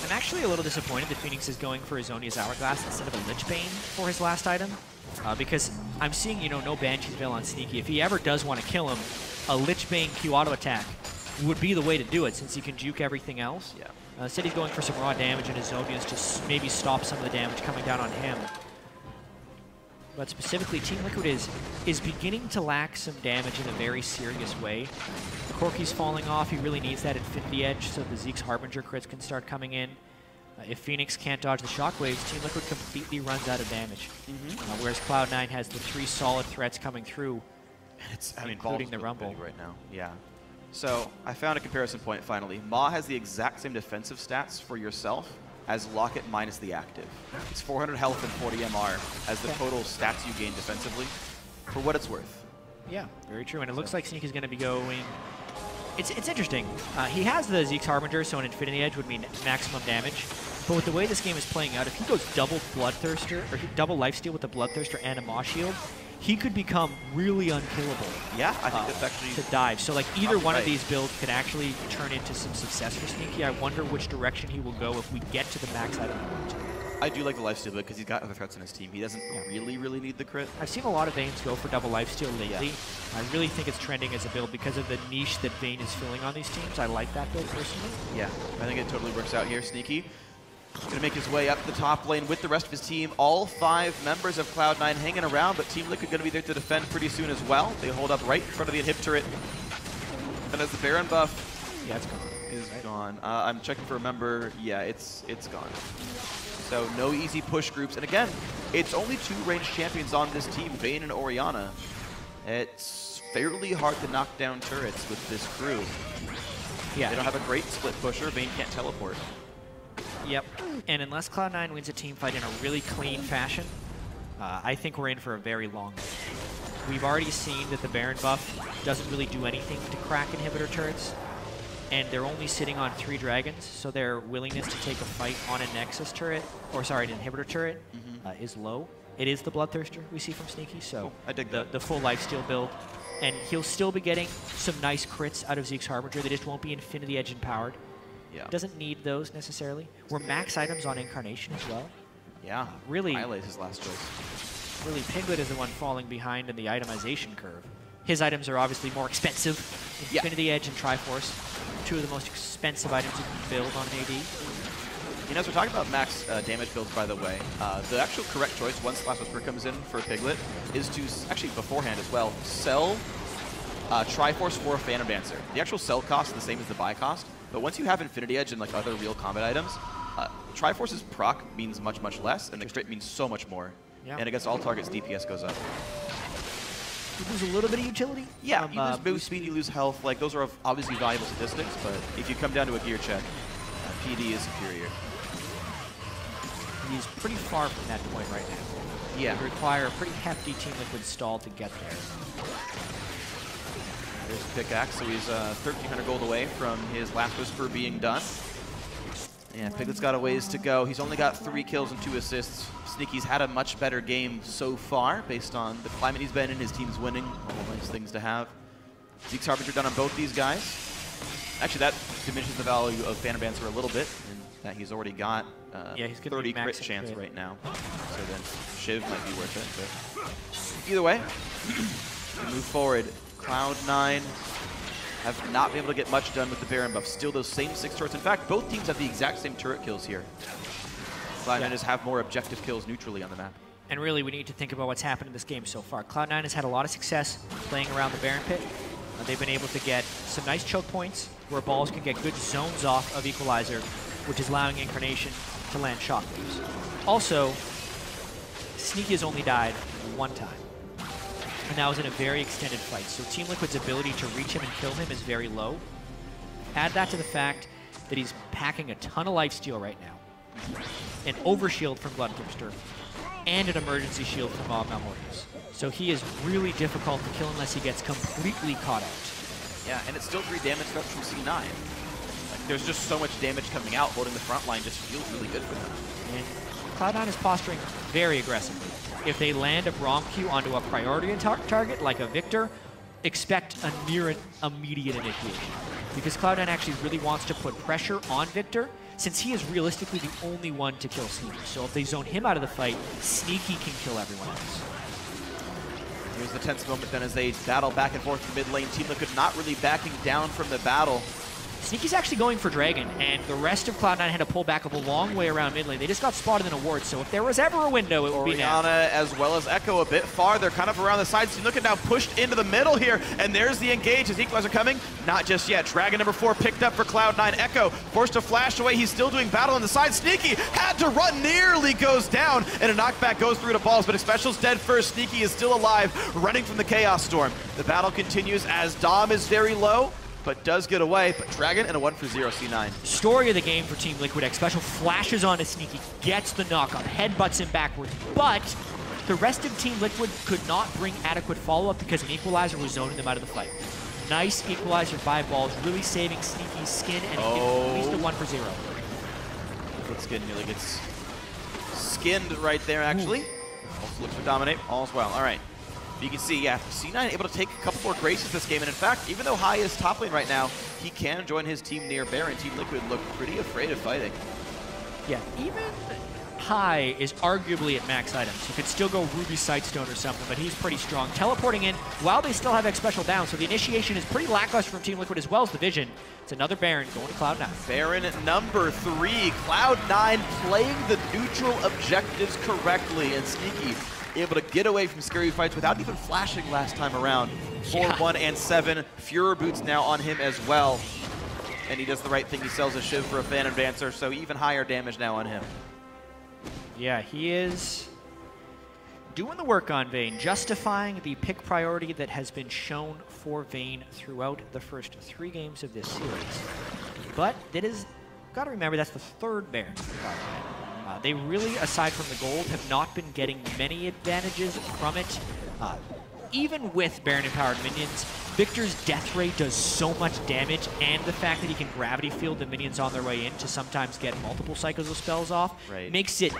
Speaker 2: I'm actually a little disappointed that Phoenix is going for Azonia's Hourglass instead of a Lich Bane for his last item. Because I'm seeing, you know, no Banshee's Veil on Sneaky. If he ever does want to kill him, a Lich Bane Q auto attack would be the way to do it since he can juke everything else. Yeah. Instead he's going for some raw damage and Azonia's to maybe stop some of the damage coming down on him. But specifically, Team Liquid is beginning to lack some damage in a very serious way. Corki's falling off. He really needs that Infinity Edge so the Zeke's Harbinger crits can start coming in. If Phoenix can't dodge the shockwaves, Team Liquid completely runs out of damage. Whereas Cloud9 has the 3 solid threats coming through, including the Rumble.
Speaker 1: Right now, yeah. So I found a comparison point finally. Ma has the exact same defensive stats for yourself as Locket minus the active. It's 400 health and 40 MR as the total stats you gain defensively, for what it's worth.
Speaker 2: Yeah, very true. And it looks like Sneak is going to be going... It's interesting. He has the Zeke's Harbinger, so an Infinity Edge would mean maximum damage. But with the way this game is playing out, if he goes double Bloodthirster, or double Lifesteal with the Bloodthirster and a Maw Shield, he could become really unkillable.
Speaker 1: Yeah, I think that's actually...
Speaker 2: to dive. So like either one of these builds could actually turn into some success for Sneaky. I wonder which direction he will go if we get to the max item.
Speaker 1: I do like the lifesteal build because he's got other threats in his team. He doesn't really need the crit.
Speaker 2: I've seen a lot of Vaynes go for double lifesteal lately. I really think it's trending as a build because of the niche that Vayne is filling on these teams. I like that build personally.
Speaker 1: Yeah, I think it totally works out here. Sneaky going to make his way up the top lane with the rest of his team. All 5 members of Cloud9 hanging around, but Team Liquid going to be there to defend pretty soon as well. They hold up right in front of the inhib turret. And as the Baron buff is gone. I'm checking for a member. Yeah, it's gone. So no easy push groups. And again, it's only 2 ranged champions on this team, Vayne and Orianna. It's fairly hard to knock down turrets with this crew. Yeah. They don't have a great split pusher. Vayne can't teleport.
Speaker 2: Yep. And unless Cloud9 wins a team fight in a really clean fashion, I think we're in for a very long game. We've already seen that the Baron buff doesn't really do anything to crack inhibitor turrets. And they're only sitting on 3 dragons, so their willingness to take a fight on a Nexus turret, or sorry, an inhibitor turret, is low. It is the Bloodthirster we see from Sneaky, so
Speaker 1: I dig
Speaker 2: the full lifesteal build. And he'll still be getting some nice crits out of Zeke's Harbinger. They just won't be Infinity Edge empowered.
Speaker 1: Yeah.
Speaker 2: Doesn't need those necessarily. We're max items on Incarnation as well.
Speaker 1: Yeah,
Speaker 2: really.
Speaker 1: Highlight his last choice.
Speaker 2: Really, Piglet is the one falling behind in the itemization curve. His items are obviously more expensive. Infinity Edge and Triforce, 2 of the most expensive items you can build on an AD.
Speaker 1: You know, as we're talking about max damage builds, by the way, the actual correct choice once Last Whisper comes in for Piglet is to, actually beforehand as well, sell Triforce for a Phantom Dancer. The actual sell cost is the same as the buy cost, but once you have Infinity Edge and like other real combat items, Triforce's proc means much less, and the crit means so much more. Yeah. And against all targets, DPS goes up.
Speaker 2: You lose a little bit of utility.
Speaker 1: Yeah, you lose move speed, you lose health. Like, those are obviously valuable statistics, but if you come down to a gear check, PD is superior.
Speaker 2: He's pretty far from that point right now. Yeah. It would require a pretty hefty Team Liquid stall to get there.
Speaker 1: There's a pickaxe, so he's 1,300 gold away from his Last Whisper being done. And Piglet's got a ways to go. He's only got 3 kills and 2 assists. Sneaky's had a much better game so far based on the climate he's been in, his team's winning, all nice things to have. Zeke's Harbinger done on both these guys. Actually, that diminishes the value of Phantom Dancer a little bit, in that he's already got
Speaker 2: he's
Speaker 1: 30 crit chance right now. So then Shiv might be worth it. But either way, we move forward. Cloud9 have not been able to get much done with the Baron buff. Still those same 6 turrets. In fact, both teams have the exact same turret kills here. Cloud9 just have more objective kills neutrally on the map.
Speaker 2: And really, we need to think about what's happened in this game so far. Cloud9 has had a lot of success playing around the Baron pit. They've been able to get some nice choke points where balls can get good zones off of Equalizer, which is allowing Incarnation to land shockwaves. Also, Sneaky has only died 1 time. And that was in a very extended fight. So Team Liquid's ability to reach him and kill him is very low. Add that to the fact that he's packing a ton of lifesteal right now. An overshield from Bloodthirster, and an emergency shield from Malmorius. So he is really difficult to kill unless he gets completely caught out.
Speaker 1: Yeah, and it's still 3 damage threats from C9. Like, there's just so much damage coming out, holding the front line just feels really good for them.
Speaker 2: And Cloud9 is posturing very aggressively. If they land a Braum Q onto a priority target, like a Victor, expect a near immediate initiation. Because Cloud9 actually really wants to put pressure on Victor, since he is realistically the only one to kill Sneaky. So if they zone him out of the fight, Sneaky can kill everyone else.
Speaker 1: Here's the tense moment then as they battle back and forth in the mid lane. Team Liquid not really backing down from the battle.
Speaker 2: Sneaky's actually going for Dragon, and the rest of Cloud9 had to pull back a long way around mid lane. They just got spotted in a ward, so if there was ever a window, it would be now.
Speaker 1: Orianna as well as Echo a bit farther, kind of around the sides. Look at now pushed into the middle here, and there's the engage. Is Equalizer coming? Not just yet. Dragon number 4 picked up for Cloud9. Echo forced to flash away. He's still doing battle on the side. Sneaky had to run, nearly goes down, and a knockback goes through to balls, but Special's dead first. Sneaky is still alive, running from the Chaos Storm. The battle continues as Dom is very low, but does get away. But Dragon and a 1-for-0 C9.
Speaker 2: Story of the game for Team Liquid X. Special flashes onto Sneaky, gets the knockup, headbutts him backwards, but the rest of Team Liquid could not bring adequate follow-up because an Equalizer was zoning them out of the fight. Nice Equalizer 5 balls, really saving Sneaky's skin, and at least a 1-for-0.
Speaker 1: Liquid skin nearly gets skinned right there, actually. Also looks to dominate, all's well. All right. You can see, yeah, C9 able to take a couple more graces this game, and in fact, even though High is top lane right now, he can join his team near Baron. Team Liquid look pretty afraid of fighting.
Speaker 2: Yeah, even High is arguably at max items. He could still go Ruby Sightstone or something, but he's pretty strong. Teleporting in while they still have X Special down, so the initiation is pretty lackluster from Team Liquid as well as the vision. It's another Baron going to Cloud9.
Speaker 1: Baron number 3, Cloud9 playing the neutral objectives correctly, and Sneaky able to get away from scary fights without even flashing last time around. 4-1 and 7. Furor boots now on him as well. And he does the right thing. He sells a Shiv for a Phantom Dancer, so even higher damage now on him.
Speaker 2: Yeah, he is doing the work on Vayne, justifying the pick priority that has been shown for Vayne throughout the first 3 games of this series. But that is, got to remember, that's the 3rd Baron. They really, aside from the gold, have not been getting many advantages from it. Even with Baron-empowered minions, Victor's death rate does so much damage, and the fact that he can gravity field the minions on their way in to sometimes get multiple cycles of spells off makes it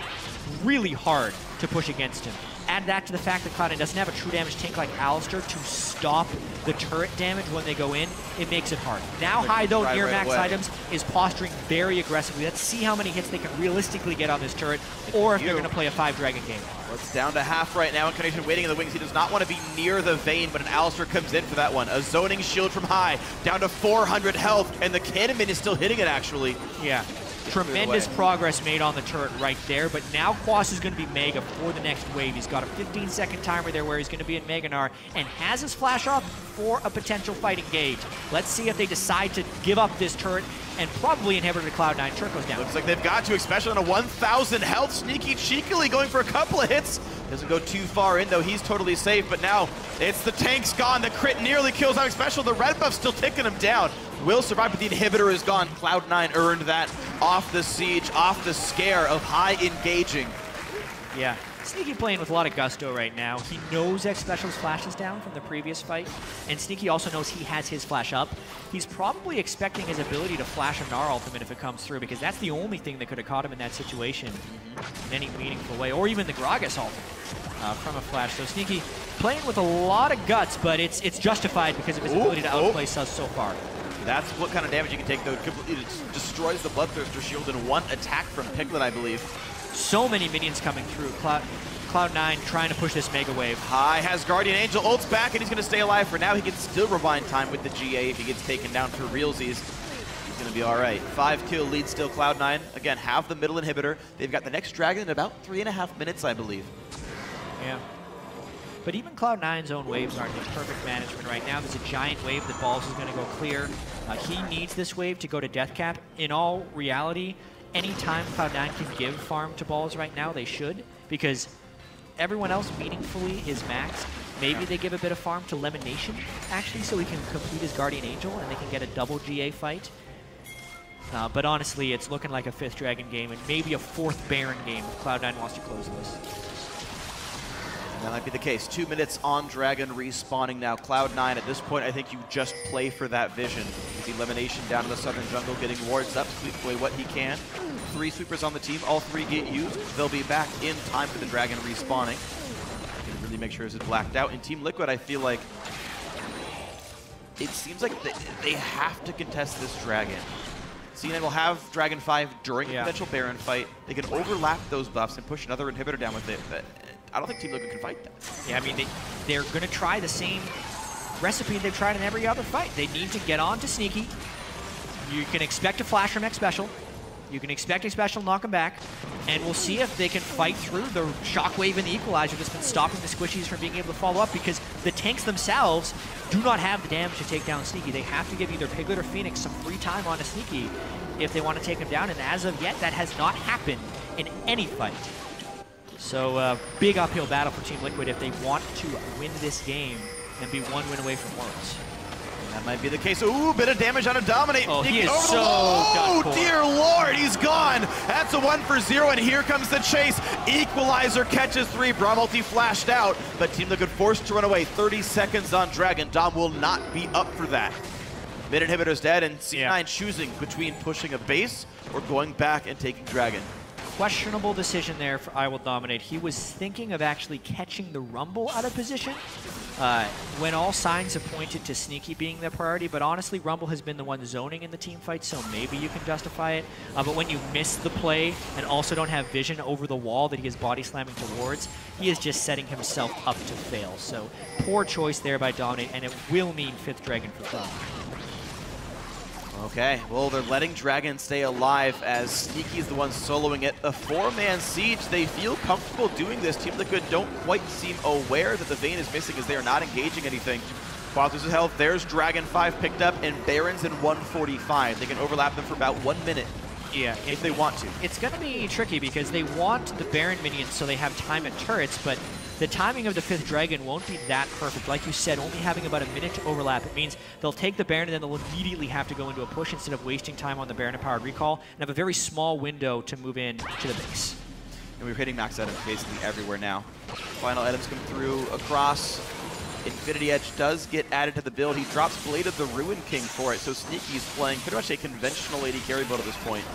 Speaker 2: really hard to push against him. Add that to the fact that Cloud9 doesn't have a true damage tank like Alistar to stop the turret damage when they go in. It makes it hard. Now High, though, near max items, is posturing very aggressively. Let's see how many hits they can realistically get on this turret, or if they're going to play a 5-dragon game.
Speaker 1: Well, it's down to half right now. Incarnation waiting in the wings. He does not want to be near the Vayne, but an Alistar comes in for that one. A zoning shield from High, down to 400 health, and the Cannonman is still hitting it, actually.
Speaker 2: Yeah. Tremendous progress made on the turret right there, but now Quas is going to be Mega for the next wave. He's got a 15-second timer there where he's going to be in Meganar and has his flash off for a potential fight engage. Let's see if they decide to give up this turret and probably inhibit the Cloud9. Turret goes down.
Speaker 1: Looks like they've got to, especially on a 1,000 health. Sneaky cheekily going for a couple of hits. Doesn't go too far in, though. He's totally safe, but now it's the tank's gone. The crit nearly kills out Special. The red buff still taking him down. Will survive, but the inhibitor is gone. Cloud9 earned that off the siege, off the scare of High engaging.
Speaker 2: Yeah. Sneaky playing with a lot of gusto right now. He knows X Special's flash is down from the previous fight, and Sneaky also knows he has his flash up. He's probably expecting his ability to flash a Gnar ultimate if it comes through, because that's the only thing that could have caught him in that situation in any meaningful way, or even the Gragas ultimate from a flash. So Sneaky playing with a lot of guts, but it's justified because of his ability to outplay Sus so far.
Speaker 1: That's what kind of damage you can take, though. It completely destroys the Bloodthirster shield in one attack from Piglet, I believe.
Speaker 2: So many minions coming through. Cloud9 trying to push this Mega Wave.
Speaker 1: High has Guardian Angel, ults back, and he's going to stay alive for now. He can still rewind time with the GA if he gets taken down for realsies. He's going to be all right. 5-kill lead still, Cloud9. Again, have the middle inhibitor. They've got the next dragon in about 3.5 minutes, I believe.
Speaker 2: Yeah. But even Cloud9's own waves aren't in perfect management right now. There's a giant wave that Balls is going to go clear. He needs this wave to go to death cap. In all reality, anytime Cloud9 can give farm to Balls right now, they should, because everyone else meaningfully is maxed. Maybe they give a bit of farm to Lemonation, actually, so he can complete his Guardian Angel and they can get a double GA fight. But honestly, it's looking like a 5th Dragon game and maybe a 4th Baron game if Cloud9 wants to close this.
Speaker 1: That might be the case. 2 minutes on Dragon respawning now. Cloud9, at this point, I think you just play for that vision. With Elimination down in the southern jungle, getting wards up, sweep away what he can. 3 sweepers on the team, all 3 get used. They'll be back in time for the Dragon respawning. Can really make sure it's blacked out. In Team Liquid, I feel like it seems like they have to contest this Dragon. C9 will have Dragon 5 during the potential Baron fight. They can overlap those buffs and push another inhibitor down with it. But I don't think Team Liquid can fight that.
Speaker 2: Yeah, I mean, they're going to try the same recipe they've tried in every other fight. They need to get on to Sneaky, You can expect a flash from X Special. You can expect a special knock him back, and we'll see if they can fight through the shockwave and the equalizer that's been stopping the squishies from being able to follow up, because the tanks themselves do not have the damage to take down Sneaky. They have to give either Piglet or Phoenix some free time on a Sneaky if they want to take him down, and as of yet, that has not happened in any fight. So big uphill battle for Team Liquid if they want to win this game and be one win away from Worlds.
Speaker 1: That might be the case. Ooh, bit of damage on a Dominate.
Speaker 2: Oh, he is
Speaker 1: over
Speaker 2: so
Speaker 1: the wall.
Speaker 2: done
Speaker 1: Oh,
Speaker 2: for.
Speaker 1: dear Lord, he's gone. That's a 1-for-0, and here comes the chase. Equalizer catches 3. Bramulti flashed out, but Team Liquid forced to run away. 30 seconds on Dragon. Dom will not be up for that. Mid inhibitor's dead, and C9 choosing between pushing a base or going back and taking Dragon.
Speaker 2: Questionable decision there for I Will Dominate. He was thinking of actually catching the Rumble out of position when all signs have pointed to Sneaky being the priority, but honestly, Rumble has been the one zoning in the team fight, so maybe you can justify it. But when you miss the play and also don't have vision over the wall that he is body slamming towards, he is just setting himself up to fail. So poor choice there by Dominate, and it will mean 5th Dragon for Dom.
Speaker 1: Okay, well, they're letting Dragon stay alive as Sneaky's the one soloing it. A 4-man siege, they feel comfortable doing this. Team Liquid don't quite seem aware that the Vayne is missing as they are not engaging anything. Qualifiers of health, there's Dragon 5 picked up and Barons in 145. They can overlap them for about 1 minute.
Speaker 2: Yeah,
Speaker 1: if they want to.
Speaker 2: It's going to be tricky because they want the Baron minions so they have time at turrets, but the timing of the 5th Dragon won't be that perfect. Like you said, only having about a minute to overlap. It means they'll take the Baron and then they'll immediately have to go into a push instead of wasting time on the Baron-empowered recall, and have a very small window to move in to the base.
Speaker 1: And we're hitting max items basically everywhere now. Final items come through across. Infinity Edge does get added to the build. He drops Blade of the Ruin King for it, so Sneaky's playing pretty much a conventional AD carry build at this point.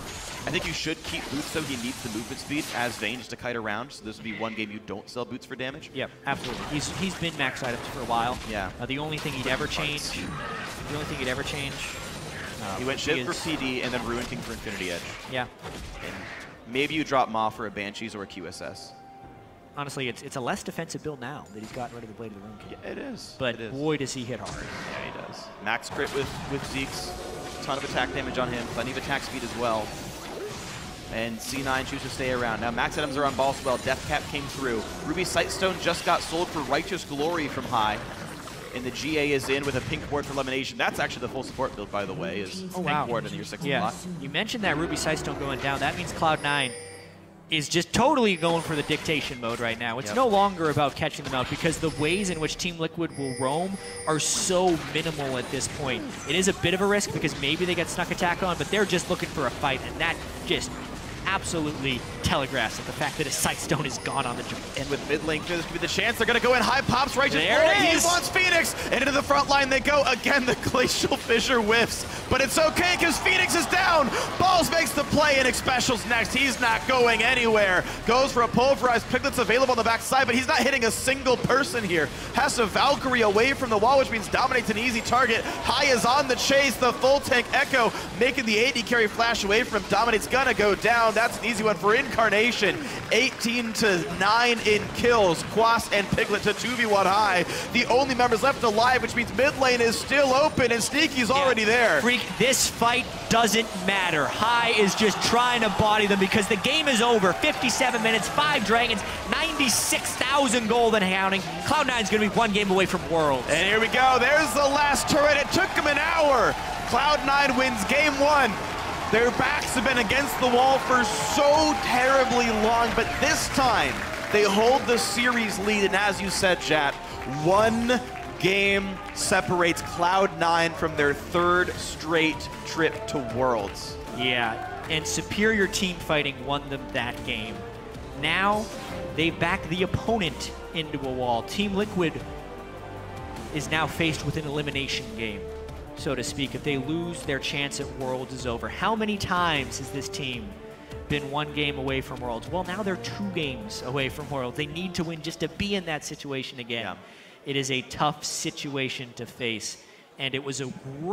Speaker 1: I think you should keep Boots, though. He needs the movement speed as Vayne just to kite around, so this would be one game you don't sell Boots for damage.
Speaker 2: Yep, absolutely. He's been max items for a while.
Speaker 1: Yeah.
Speaker 2: The only thing he'd ever change,
Speaker 1: he went Shiv for PD and then Ruin King for Infinity Edge.
Speaker 2: Yeah.
Speaker 1: And maybe you drop Ma for a Banshees or a QSS.
Speaker 2: Honestly, it's a less defensive build now that he's gotten rid of the Blade of the Ruin King.
Speaker 1: Yeah, it is.
Speaker 2: But
Speaker 1: it is.
Speaker 2: boy, does he hit hard.
Speaker 1: Yeah, he does. Max crit with Zeke's. Ton of attack damage on him. Plenty of attack speed as well. And C9 chooses to stay around. Now max items are on Ballswell. Death Cap came through. Ruby Sightstone just got sold for Righteous Glory from High. And the GA is in with a pink ward for elimination. That's actually the full support build, by the way, is pink ward in your 6th slot.
Speaker 2: You mentioned that Ruby Sightstone going down. That means Cloud9 is just totally going for the dictation mode right now. It's no longer about catching them out because the ways in which Team Liquid will roam are so minimal at this point. It is a bit of a risk because maybe they get snuck attack on, but they're just looking for a fight, and that just absolutely telegraphs that the fact that his Sightstone is gone on the jump.
Speaker 1: And with mid lane, this could be the chance. They're going to go in. High pops Righteous
Speaker 2: There
Speaker 1: Glory.
Speaker 2: it is.
Speaker 1: He wants Phoenix. And into the front line they go. Again, the Glacial Fissure whiffs. But it's okay because Phoenix is down. Balls makes the play, and Special's next. He's not going anywhere. Goes for a pulverized. Piglet's available on the backside, but he's not hitting a single person here. Has a Valkyrie away from the wall, which means Dominate's an easy target. High is on the chase. The full tank Echo making the AD carry flash away from him. Dominate's gonna go down. That's an easy one for Incarnation. 18-9 in kills. Quas and Piglet to 2v1 High. The only members left alive, which means mid lane is still open, and Sneaky's already there.
Speaker 2: Freak, this fight doesn't matter. High is just trying to body them because the game is over. 57 minutes, 5 Dragons, 96,000 gold and counting. Cloud9's going to be 1 game away from Worlds.
Speaker 1: And here we go. There's the last turret. It took him an hour. Cloud9 wins game 1. Their backs have been against the wall for so terribly long, but this time they hold the series lead, and as you said, Jat, 1 game separates Cloud9 from their 3rd straight trip to Worlds.
Speaker 2: Yeah, and superior team fighting won them that game. Now, they've backed the opponent into a wall. Team Liquid is now faced with an elimination game, so to speak. If they lose, their chance at Worlds is over. How many times has this team been 1 game away from Worlds? Well, now they're 2 games away from Worlds. They need to win just to be in that situation again. Yeah. It is a tough situation to face, and it was a great